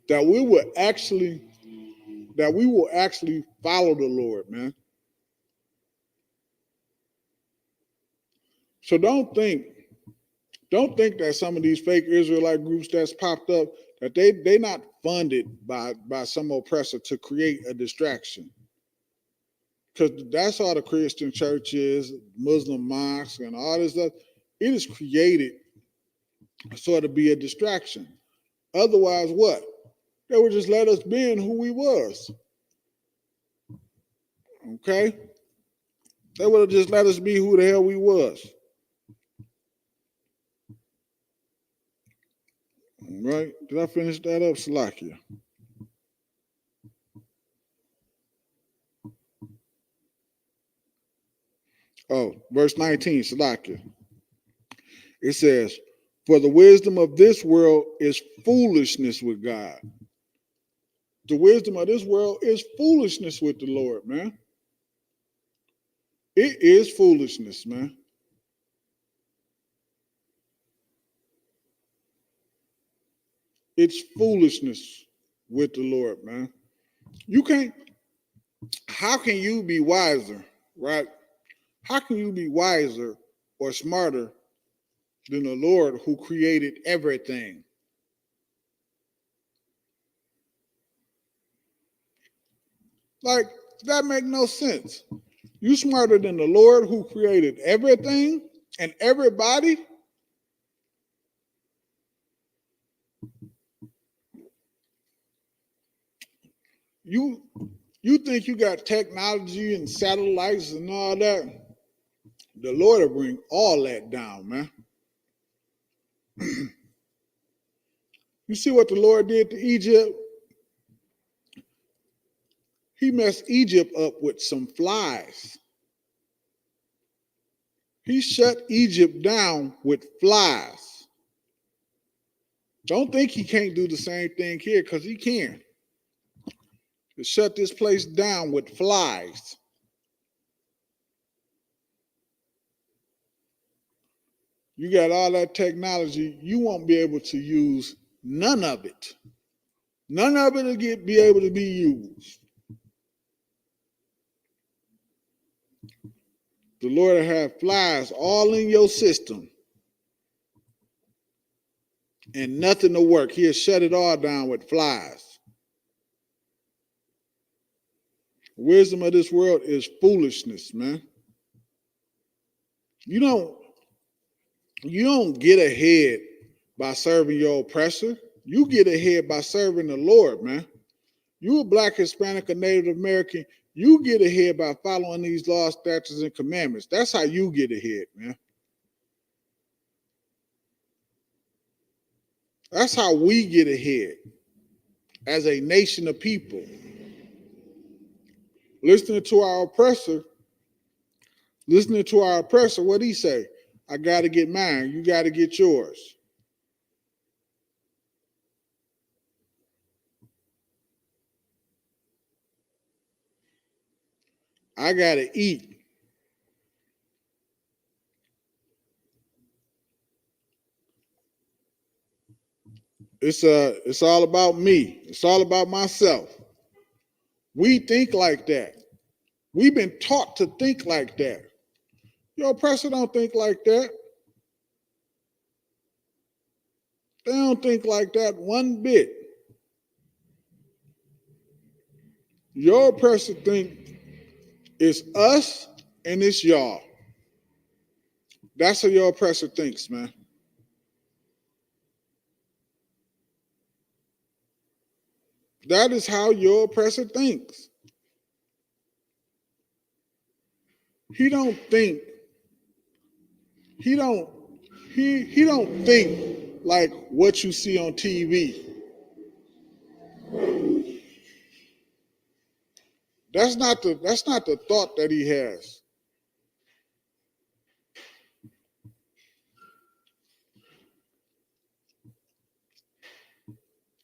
That we will actually follow the Lord, man. So don't think that some of these fake Israelite groups that's popped up, that they not funded by some oppressor to create a distraction. Because that's all the Christian churches, Muslim mosques, and all this stuff. It is created sort of be a distraction. Otherwise, what? They would just let us be in who we was. Okay? They would have just let us be who the hell we was. Right? Did I finish that up, Salakia? Oh, verse 19, Salakia. It says, for the wisdom of this world is foolishness with God. The wisdom of this world is foolishness with the Lord, man. It is foolishness, man. It's foolishness with the Lord, man. How can you be wiser, right? How can you be wiser or smarter than the Lord who created everything? Like, that make no sense. You smarter than the Lord who created everything and everybody? You think you got technology and satellites and all that? The Lord will bring all that down, man. You see what the Lord did to Egypt? He messed Egypt up with some flies. He shut Egypt down with flies. Don't think he can't do the same thing here, because he can. To shut this place down with flies. You got all that technology, you won't be able to use none of it. None of it will be able to be used. The Lord will have flies all in your system. And nothing to work. He'll shut it all down with flies. Wisdom of this world is foolishness, man. You don't get ahead by serving your oppressor. You get ahead by serving the Lord, man. You a Black, Hispanic, or Native American, you get ahead by following these laws, statutes, and commandments. That's how you get ahead, man. That's how we get ahead as a nation of people. Listening to our oppressor, what he say? I got to get mine. You got to get yours. I got to eat. It's all about me. It's all about myself. We think like that. We've been taught to think like that. Your oppressor don't think like that. They don't think like that one bit. Your oppressor think it's us and it's y'all. That's how your oppressor thinks, man. That is how your oppressor thinks. He don't think like what you see on TV. That's not the thought that he has.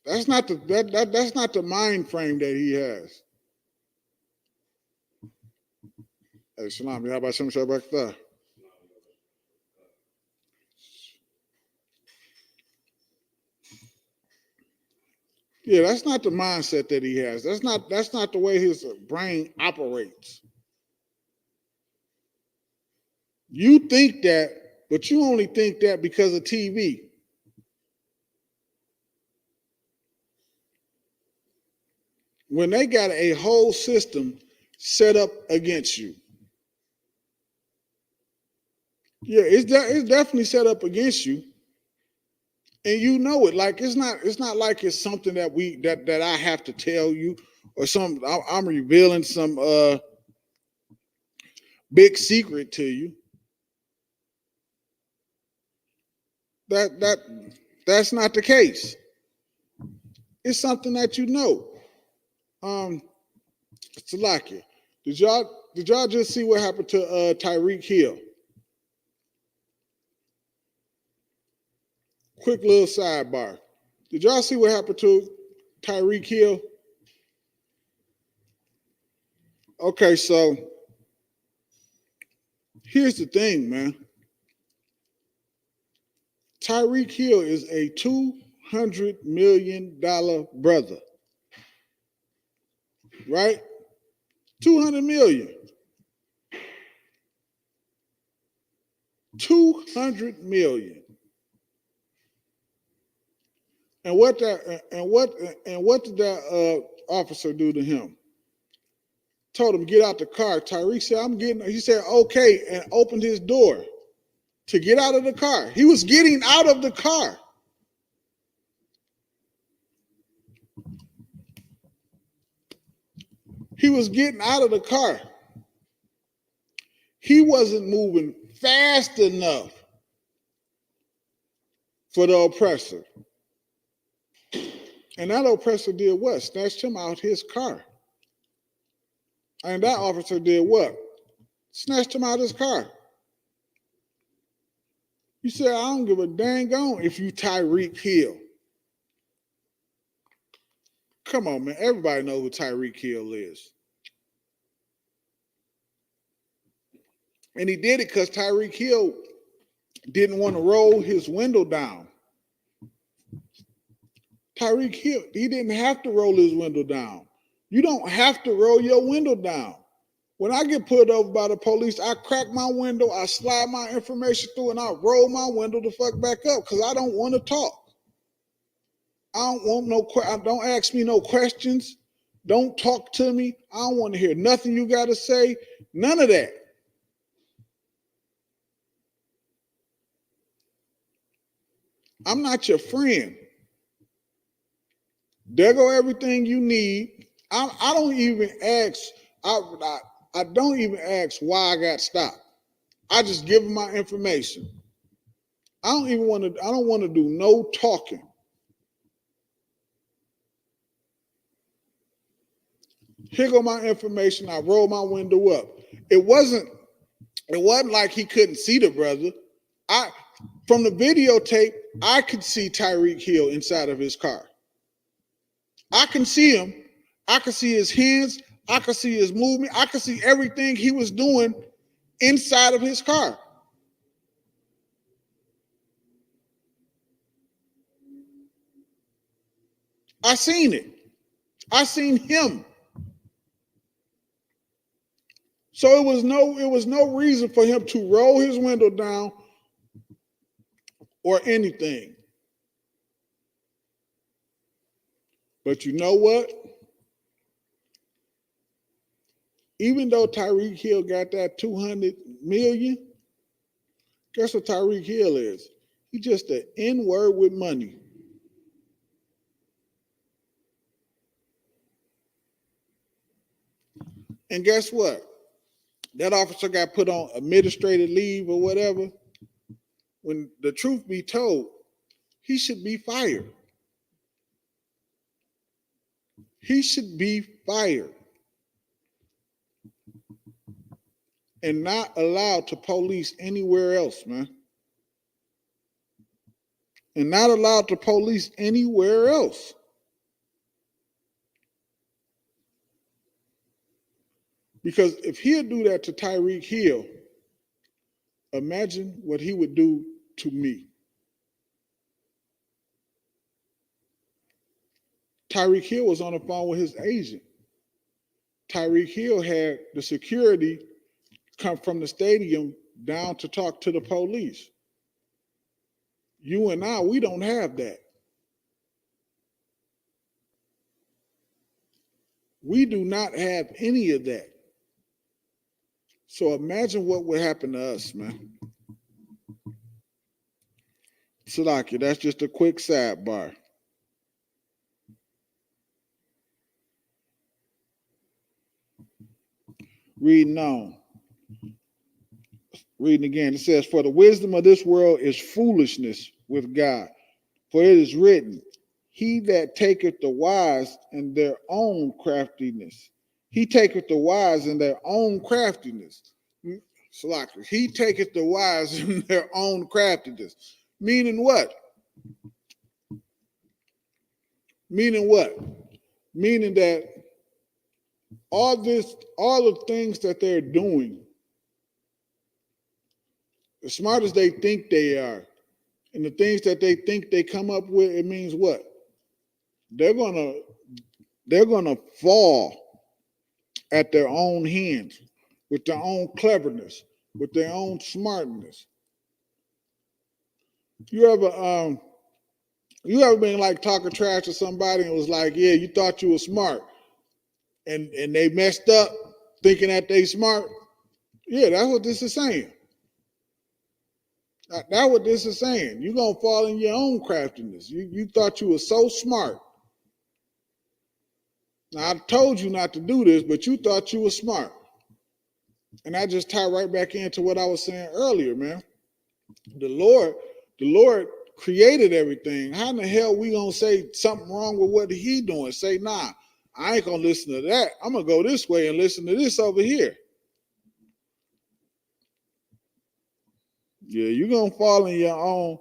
That's not the mind frame that he has. Hey, Shalom, how about some back there? Yeah, that's not the mindset that he has. That's not the way his brain operates. You think that, but you only think that because of TV. When they got a whole system set up against you. Yeah, it's definitely set up against you. And you know it. Like it's not like it's something that I have to tell you or I'm revealing some big secret to you. That's not the case. It's something that you know. Salakia, did y'all just see what happened to Tyreek Hill? Quick little sidebar. Did y'all see what happened to Tyreek Hill? Okay, so here's the thing, man. Tyreek Hill is a $200 million brother. Right? 200 million. 200 million. And what did that officer do to him? Told him get out the car. Tyreek said, he said, okay, and opened his door to get out of the car. He was getting out of the car. He was getting out of the car. He wasn't moving fast enough for the oppressor. And that oppressor did what? Snatched him out his car. And that officer did what? Snatched him out his car. You said, I don't give a dang on if you Tyreek Hill. Come on, man. Everybody knows who Tyreek Hill is. And he did it because Tyreek Hill didn't want to roll his window down. Tyreek Hill, he didn't have to roll his window down. You don't have to roll your window down. When I get pulled over by the police, I crack my window, I slide my information through, and I roll my window the fuck back up because I don't want to talk. I don't want don't ask me no questions. Don't talk to me. I don't want to hear nothing you got to say. None of that. I'm not your friend. There go everything you need. I don't even ask. I don't even ask why I got stopped. I just give them my information. I don't want to do no talking. Here go my information. I roll my window up. It wasn't like he couldn't see the brother. From the videotape, I could see Tyreek Hill inside of his car. I can see him. I can see his hands. I can see his movement. I can see everything he was doing inside of his car. I seen it. I seen him. So it was no reason for him to roll his window down or anything. But you know what? Even though Tyreek Hill got that $200 million, guess what Tyreek Hill is? He's just an N-word with money. And guess what? That officer got put on administrative leave or whatever. When the truth be told, he should be fired. He should be fired and not allowed to police anywhere else, man. And not allowed to police anywhere else. Because if he'll do that to Tyreek Hill, imagine what he would do to me. Tyreek Hill was on the phone with his agent. Tyreek Hill had the security come from the stadium down to talk to the police. You and I, we don't have that. We do not have any of that. So imagine what would happen to us, man. Salakia, that's just a quick sidebar. Reading on. Reading again. It says, for the wisdom of this world is foolishness with God. For it is written, he that taketh the wise in their own craftiness. He taketh the wise in their own craftiness. Salakia. He taketh the wise in their own craftiness. Meaning what? Meaning what? Meaning that all the things that they're doing, as smart as they think they are, and the things that they think they come up with, it means what? They're gonna fall at their own hands, with their own cleverness, with their own smartness. You ever been like talking trash to somebody and was like, yeah, you thought you were smart, and they messed up thinking that they smart? Yeah, that's what this is saying. That's what this is saying. You're gonna fall in your own craftiness. You thought you were so smart. Now I told you not to do this, but you thought you were smart. And I just tie right back into what I was saying earlier, man. The Lord created everything. How in the hell we gonna say something wrong with what he doing? Say, nah, I ain't gonna listen to that. I'm gonna go this way and listen to this over here. Yeah, you're gonna fall in your own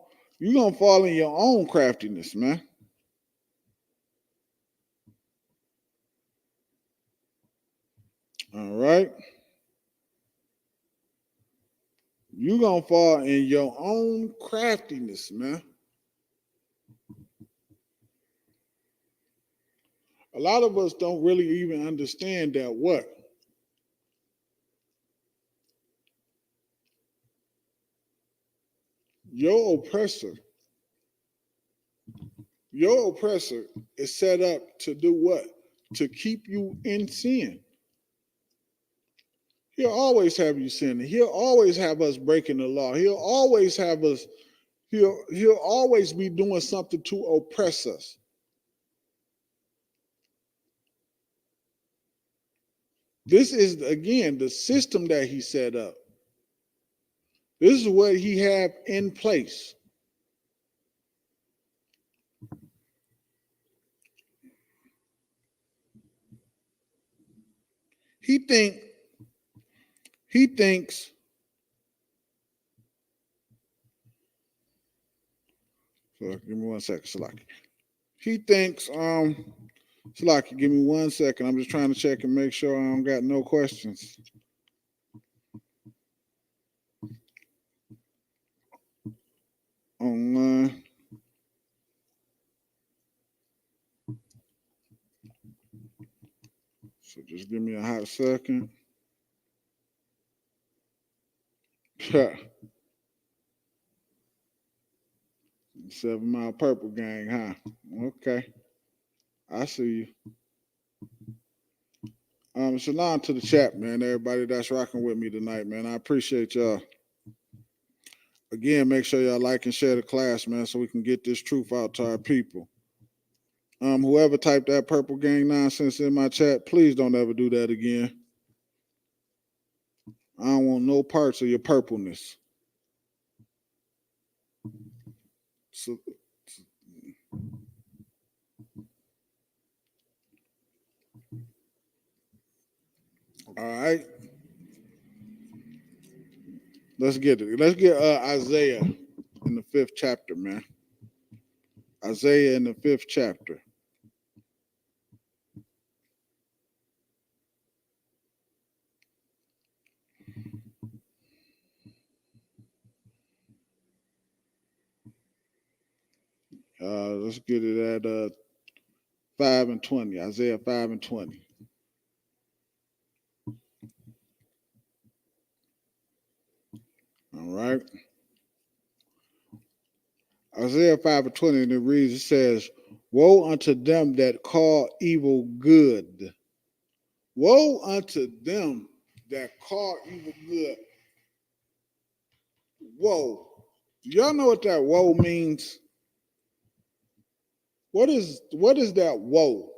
craftiness, man. All right. You're gonna fall in your own craftiness, man. A lot of us don't really even understand that what? Your oppressor is set up to do what? to keep you in sin. He'll always have you sinning. He'll always have us breaking the law. He'll always have us, he'll always be doing something to oppress us. This is, again, the system that he set up. This is what he have in place. He thinks, so give me 1 second, Salaki. He thinks, Salaki, give me 1 second. I'm just trying to check and make sure I don't got no questions. Online. So just give me a hot second. 7 Mile Purple Gang, huh? Okay. I see you. Shalom to the chat, man. Everybody that's rocking with me tonight, man. I appreciate y'all. Again, make sure y'all like and share the class, man, so we can get this truth out to our people. Whoever typed that Purple Gang nonsense in my chat, please don't ever do that again. I don't want no parts of your purpleness. So, all right. Let's get it. Let's get Isaiah in the 5th chapter, man. Isaiah in the 5th chapter. Let's get it at 5 and 20. Isaiah 5 and 20. All right. Isaiah 5 and 20, and it reads, it says, woe unto them that call evil good. Woe unto them that call evil good. Woe. Do y'all know what that woe means? What is that woe?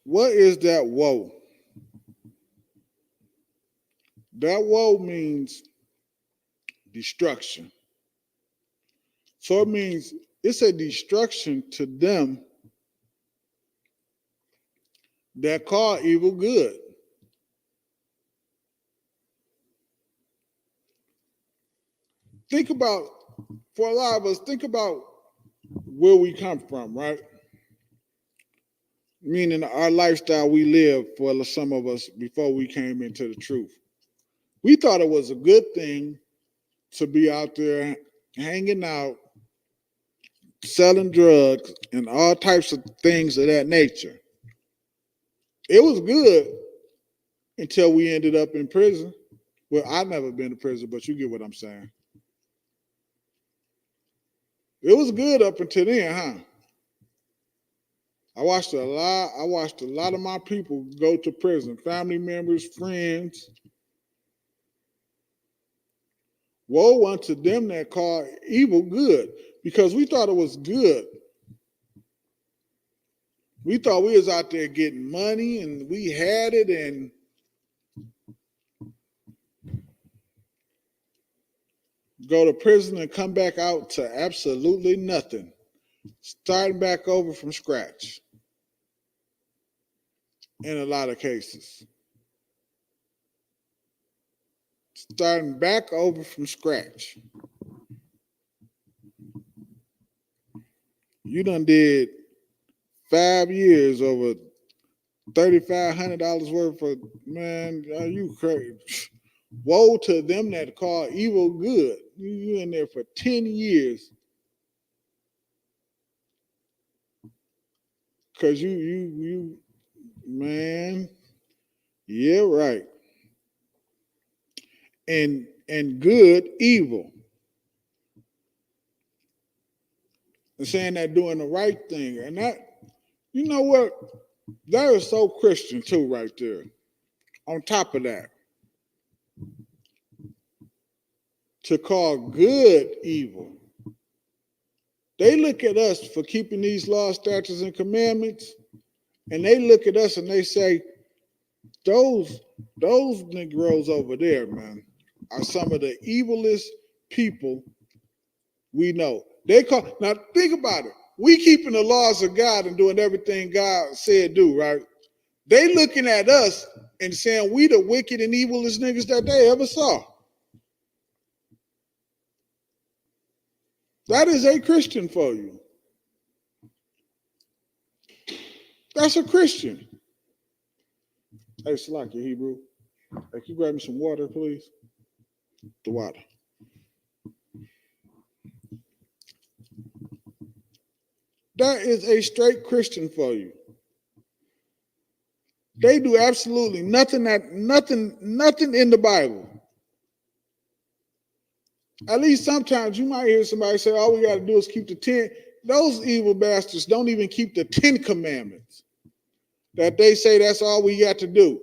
What is that woe? That woe means destruction. So it means it's a destruction to them that call evil good. Think about, for a lot of us, think about where we come from, right? Meaning our lifestyle we lived for some of us before we came into the truth. We thought it was a good thing to be out there hanging out, selling drugs, and all types of things of that nature. It was good until we ended up in prison. Well, I've never been to prison, but you get what I'm saying. It was good up until then, huh? I watched a lot of my people go to prison, family members, friends. Woe unto them that call evil good, because we thought it was good. We thought we was out there getting money and we had it, and go to prison and come back out to absolutely nothing. Starting back over from scratch. In a lot of cases. Starting back over from scratch. You done did 5 years over $3,500 worth of, man, are you crazy? Woe to them that call evil good. You in there for 10 years. Cause you, man, yeah, right. And good, evil. and saying they're doing the right thing. And that, you know what? That is so Christian too, right there. On top of that, to call good evil. They look at us for keeping these laws, statutes, and commandments, and they look at us and they say, those Negroes over there, man, are some of the evilest people we know. Now think about it. We keeping the laws of God and doing everything God said do, right? They looking at us and saying we the wicked and evilest niggas that they ever saw. That is a Christian for you. That's a Christian. Hey, Salaki, Hebrew. Hey, can you grab me some water, please? The water. That is a straight Christian for you. They do absolutely nothing in the Bible. At least sometimes you might hear somebody say, all we got to do is keep the 10. Those evil bastards don't even keep the 10 commandments. That they say that's all we got to do.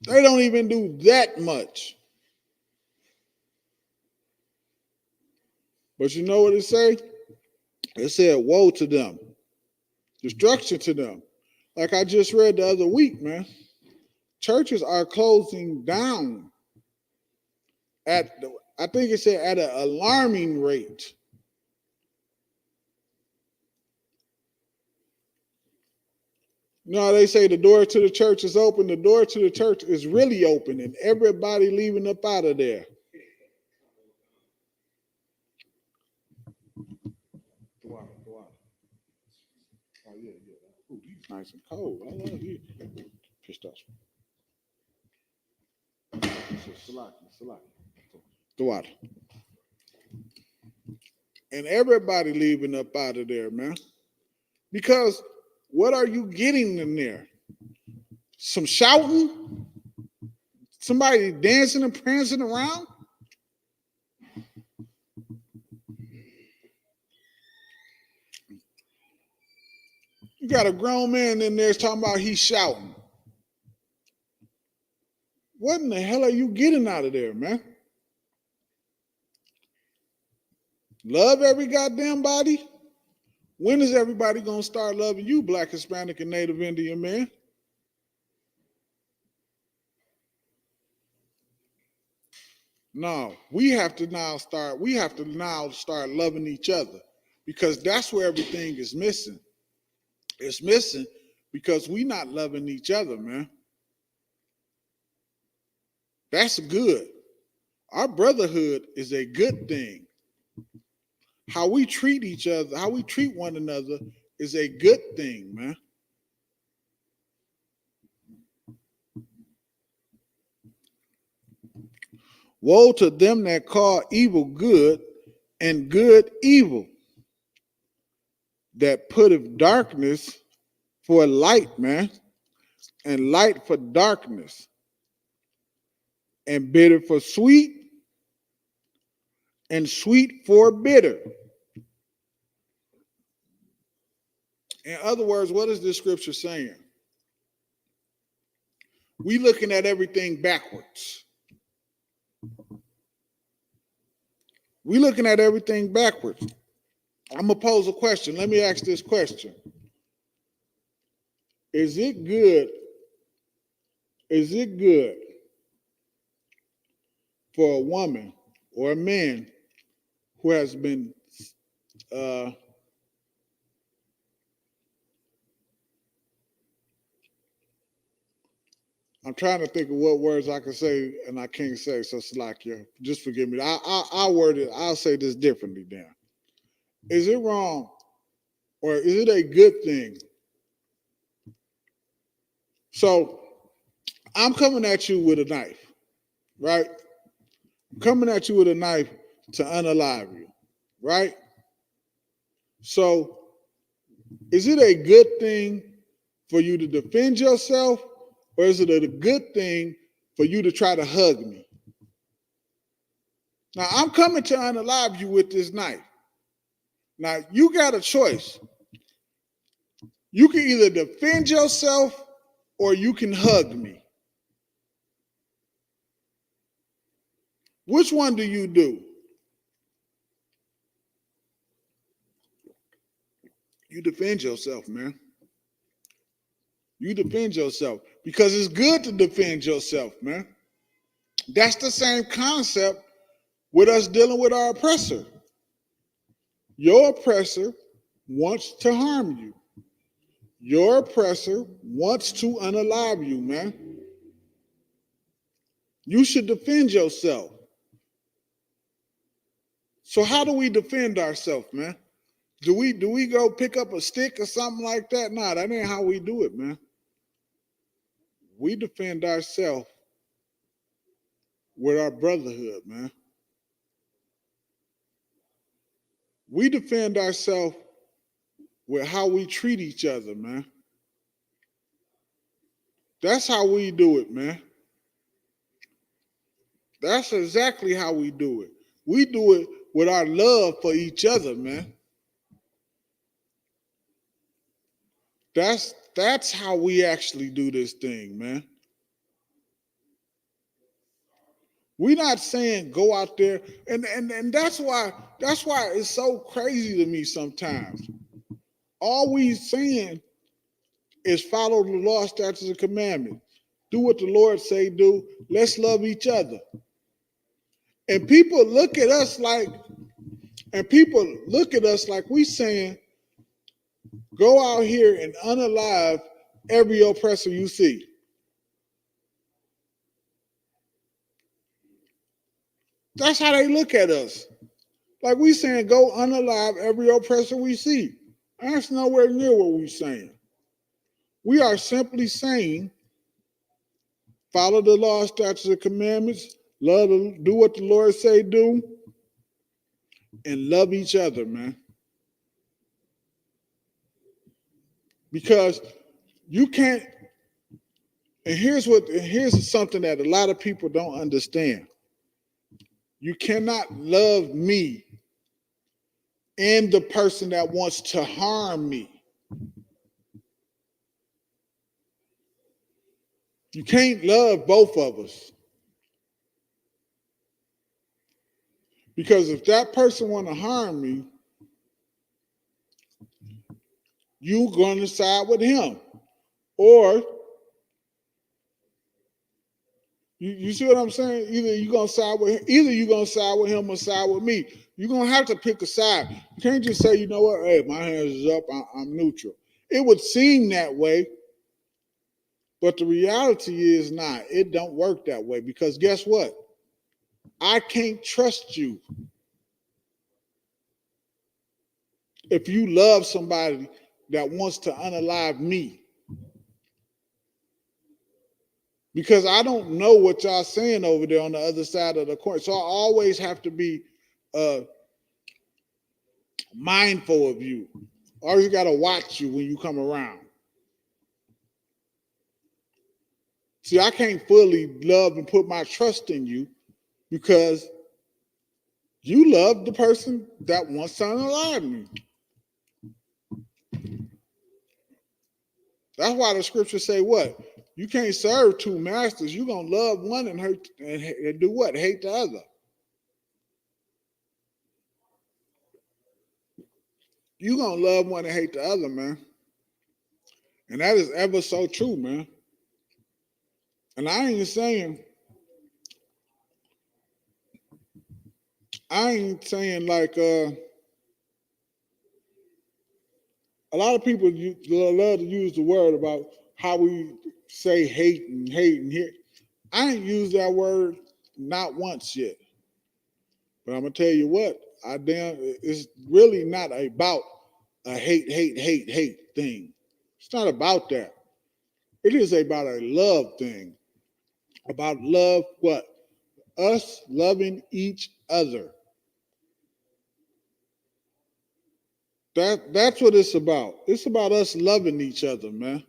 They don't even do that much. But you know what it say? It said, woe to them. Destruction to them. Like I just read the other week, man. Churches are closing down I think it said at an alarming rate. No, they say the door to the church is open. The door to the church is really open and everybody leaving up out of there. Oh, yeah. Ooh, he's nice and cold. I love you. Pistachio. Salaki. The water. And everybody leaving up out of there, man. Because what are you getting in there? Some shouting? Somebody dancing and prancing around? You got a grown man in there talking about he's shouting. What in the hell are you getting out of there, man? Love every goddamn body? When is everybody gonna start loving you, Black, Hispanic, and Native Indian man? No, we have to now start loving each other, because that's where everything is missing. It's missing because we not loving each other, man. That's good. Our brotherhood is a good thing. How we treat each other, how we treat one another is a good thing, man. Woe to them that call evil good and good evil, that putteth darkness for light, man, and light for darkness, and bitter for sweet, and sweet for bitter. In other words, what is this scripture saying? We looking at everything backwards. We looking at everything backwards. I'm gonna pose a question. Let me ask this question. Is it good for a woman or a man who has been I'm trying to think of what words I can say and I can't say, so Salakia, just forgive me. I'll word it, I'll say this differently then. Is it wrong or is it a good thing? So I'm coming at you with a knife, right? I'm coming at you with a knife to unalive you, right? So is it a good thing for you to defend yourself, or is it a good thing for you to try to hug me. Now, I'm coming to unalive you with this knife. Now, you got a choice. You can either defend yourself or you can hug me. Which one do you do? You defend yourself, man. You defend yourself because it's good to defend yourself, man. That's the same concept with us dealing with our oppressor. Your oppressor wants to harm you. Your oppressor wants to unalive you, man. You should defend yourself. So how do we defend ourselves, man? Do we go pick up a stick or something like that? Nah, that ain't how we do it, man. We defend ourselves with our brotherhood, man. We defend ourselves with how we treat each other, man. That's how we do it, man. That's exactly how we do it. We do it with our love for each other, man. That's how we actually do this thing, man. We're not saying go out there, and that's why it's so crazy to me sometimes. All we saying is follow the law, statutes, and commandments. Do what the Lord say do. Let's love each other. And people look at us like we saying, go out here and unalive every oppressor you see. That's how they look at us. Like we saying, go unalive every oppressor we see. That's nowhere near what we're saying. We are simply saying, follow the law, statutes, and commandments, do what the Lord say do, and love each other, man. Because you can't, and here's something that a lot of people don't understand. You cannot love me and the person that wants to harm me. You can't love both of us. Because if that person want to harm me, you're going to side with him. Or, you see what I'm saying? Either you're going to side with him or side with me. You're going to have to pick a side. You can't just say, you know what, hey, my hands is up, I'm neutral. It would seem that way, but the reality is not. It don't work that way because guess what? I can't trust you. If you love somebody that wants to unalive me. Because I don't know what y'all saying over there on the other side of the court. So I always have to be mindful of you. Always got to watch you when you come around. See, I can't fully love and put my trust in you because you love the person that wants to unalive me. That's why the scriptures say what? You can't serve two masters. You're going to love one and hate and do what? Hate the other. You're going to love one and hate the other, man. And that is ever so true, man. And I ain't saying like a lot of people love to use the word about how we say hate and hate. I ain't used that word not once yet. But I'm gonna tell you what, it's really not about a hate thing. It's not about that. It is about a love thing. About love, what? Us loving each other. That's what it's about. It's about us loving each other, man.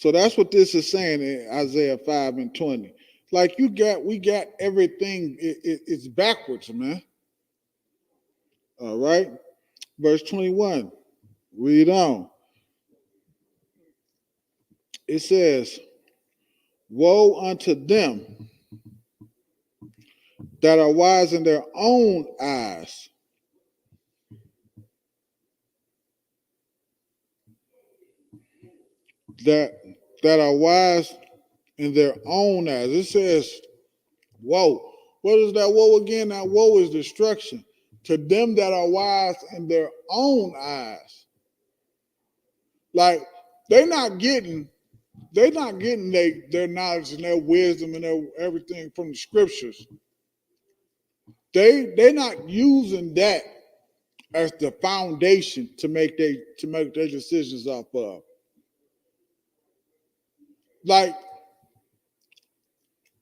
So that's what this is saying in Isaiah 5:20. Like we got everything. It's backwards, man. All right. Verse 21. Read on. It says, woe unto them that are wise in their own eyes. That are wise in their own eyes. It says, woe. What is that woe again? That woe is destruction. To them that are wise in their own eyes. Like they're not getting their knowledge and their wisdom and their everything from the scriptures. They're not using that as the foundation to make their decisions off of. Like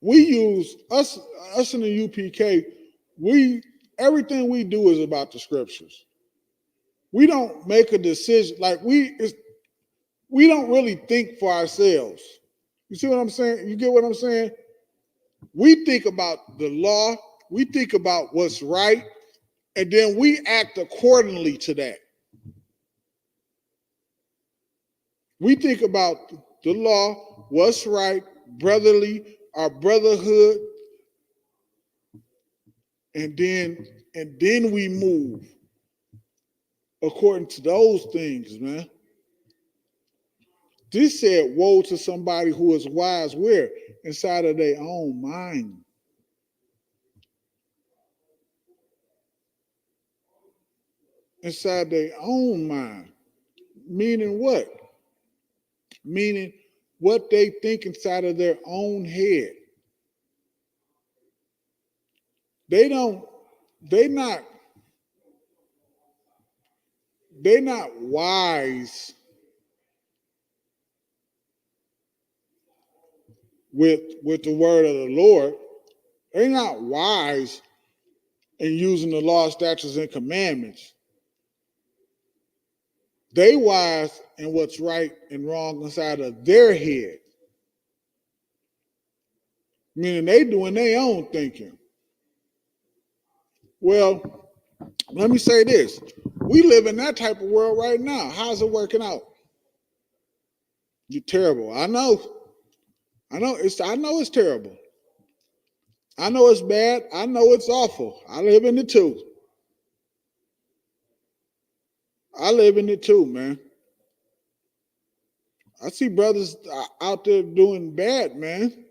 we use us in the UPK, everything we do is about the scriptures. We don't make a decision like we don't really think for ourselves. You see what I'm saying? You get what I'm saying? We think about the law, we think about what's right, and then we act accordingly to that. We think about the law, what's right, brotherly, our brotherhood, and then we move according to those things, man. This said, woe to somebody who is wise where? Inside of their own mind. Inside their own mind. Meaning what? Meaning what they think inside of their own head. They're not wise with the word of the Lord. They're not wise in using the law, statutes, and commandments. They wise in what's right and wrong inside of their head. Meaning they doing their own thinking. Well, let me say this. We live in that type of world right now. How's it working out? You're terrible. I know it's terrible. I know it's bad. I know it's awful. I live in it too. Man. I see brothers out there doing bad, man.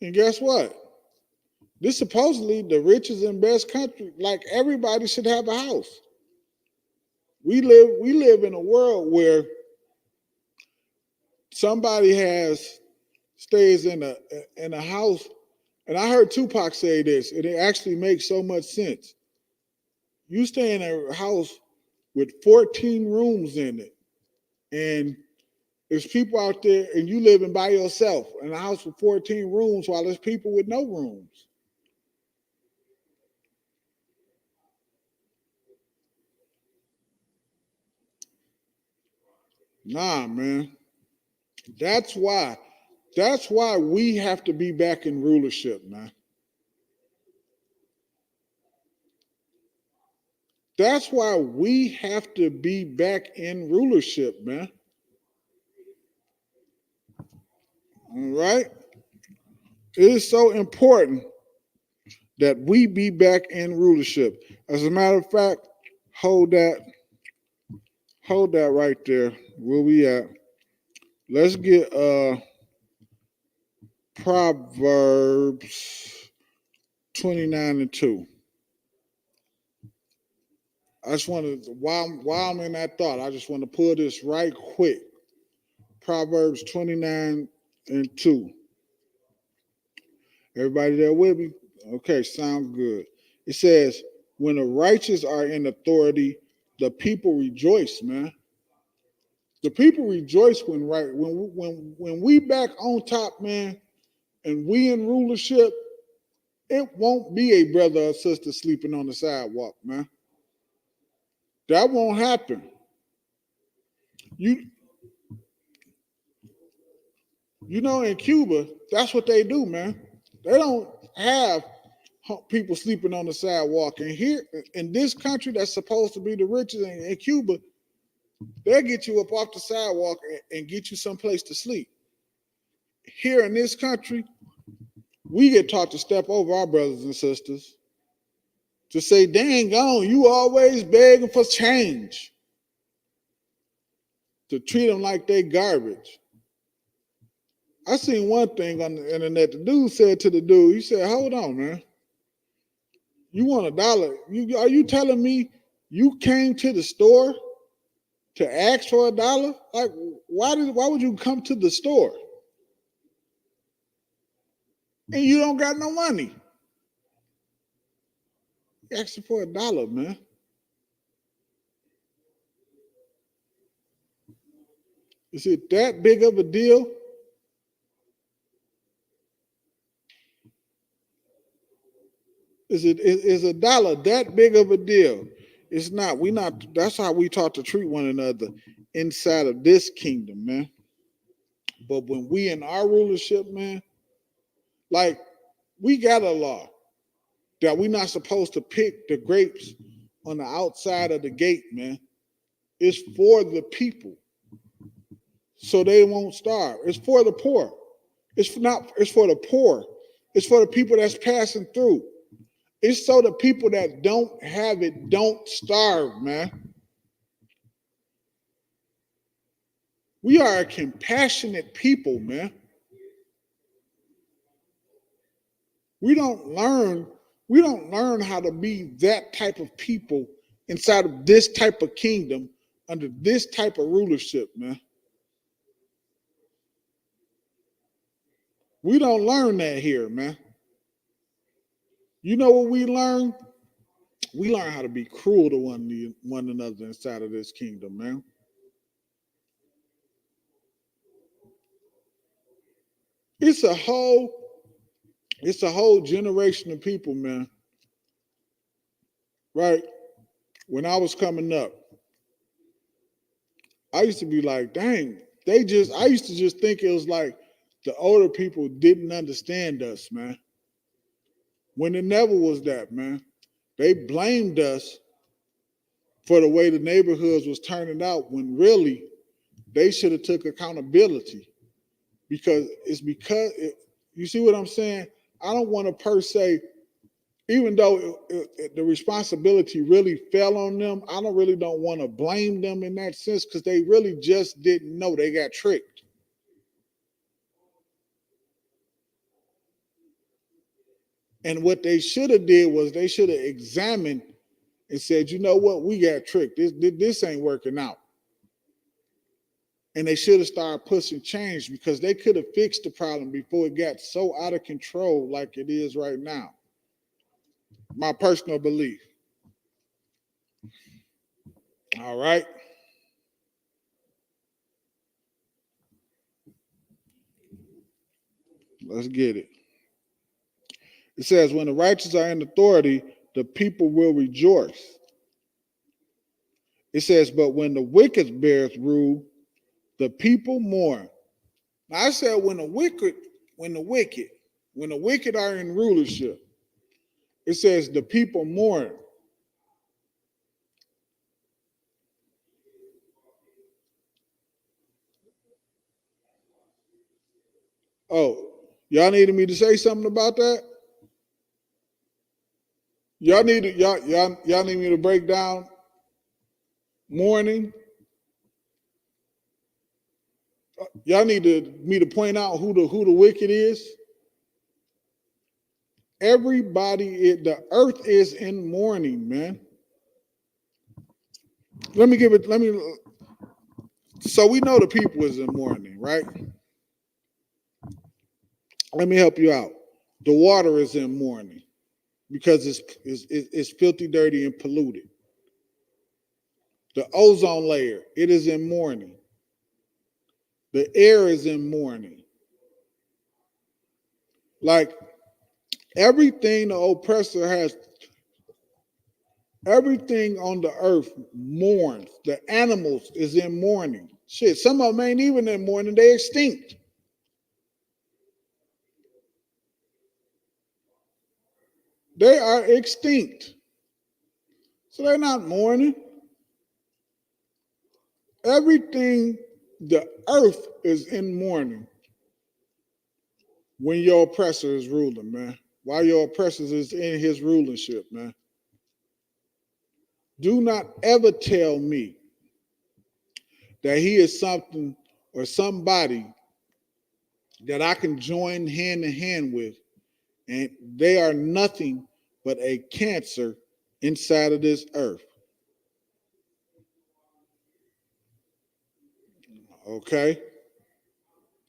And guess what? This supposedly the richest and best country. Like everybody should have a house. We live in a world where somebody stays in a house, and I heard Tupac say this, and it actually makes so much sense. You stay in a house with 14 rooms in it, and there's people out there, and you living by yourself in a house with 14 rooms while there's people with no rooms. Nah, man. That's why we have to be back in rulership, man. That's why we have to be back in rulership, man. All right? It is so important that we be back in rulership. As a matter of fact, hold that right there. Where we at? Let's get Proverbs 29:2. I just want to, while I'm in that thought, I just want to pull this right quick. Proverbs 29:2. Everybody there with me? Okay, sound good. It says, when the righteous are in authority, the people rejoice, man. The people rejoice when we back on top, man, and we in rulership, it won't be a brother or sister sleeping on the sidewalk, man. That won't happen. You know, in Cuba, that's what they do, man. They don't have people sleeping on the sidewalk. And here, in this country that's supposed to be the richest, in Cuba, they'll get you up off the sidewalk and get you someplace to sleep. Here in this country, we get taught to step over our brothers and sisters, to say, dang on, you always begging for change, to treat them like they garbage. I seen one thing on the internet. The dude said to the dude, he said, hold on, man. You want $1? Are you telling me you came to the store to ask for $1? Like, why would you come to the store and you don't got no money? You asking for $1, man. Is it that big of a deal? Is $1 that big of a deal? It's not. That's how we taught to treat one another inside of this kingdom, man. But when we in our rulership, man, like, we got a law that we're not supposed to pick the grapes on the outside of the gate, man. It's for the people, so they won't starve. It's for the poor. It's for the poor. It's for the people that's passing through. It's so the people that don't have it don't starve, man. We are a compassionate people, man. We don't learn how to be that type of people inside of this type of kingdom under this type of rulership, man. We don't learn that here, man. You know what we learn? We learn how to be cruel to one another inside of this kingdom, man. It's a whole generation of people, man. Right? When I was coming up, I used to be like, dang, I used to just think it was like the older people didn't understand us, man. When it never was that, man. They blamed us for the way the neighborhoods was turning out when really they should have took accountability. Because you see what I'm saying? I don't want to per se, even though the responsibility really fell on them, I don't want to blame them in that sense, because they really just didn't know. They got tricked. And what they should have did was they should have examined and said, you know what, we got tricked. This ain't working out. And they should have started pushing change, because they could have fixed the problem before it got so out of control like it is right now. My personal belief. All right. Let's get it. It says, when the righteous are in authority, the people will rejoice. It says, but when the wicked bears rule, the people mourn. Now, I said when the wicked are in rulership, it says the people mourn. Oh, y'all needed me to say something about that? Y'all need me to break down mourning? Y'all need me to point out who the wicked is? Everybody, the earth is in mourning, man. So we know the people is in mourning, right? Let me help you out. The water is in mourning because it's filthy, dirty, and polluted. The ozone layer, it is in mourning. The air is in mourning. Like, everything the oppressor has, everything on the earth mourns. The animals is in mourning. Shit, some of them ain't even in mourning, they extinct. They are extinct. So they're not mourning. Everything, the earth is in mourning when your oppressor is ruling, man. While your oppressor is in his rulership, man. Do not ever tell me that he is something or somebody that I can join hand in hand with, and they are nothing but a cancer inside of this earth. Okay?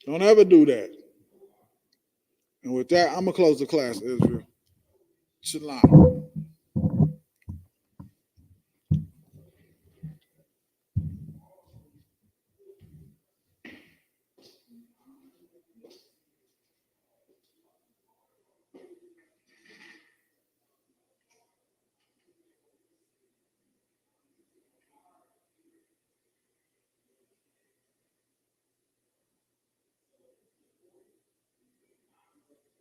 Don't ever do that. And with that, I'm going to close the class, Israel. Shalom.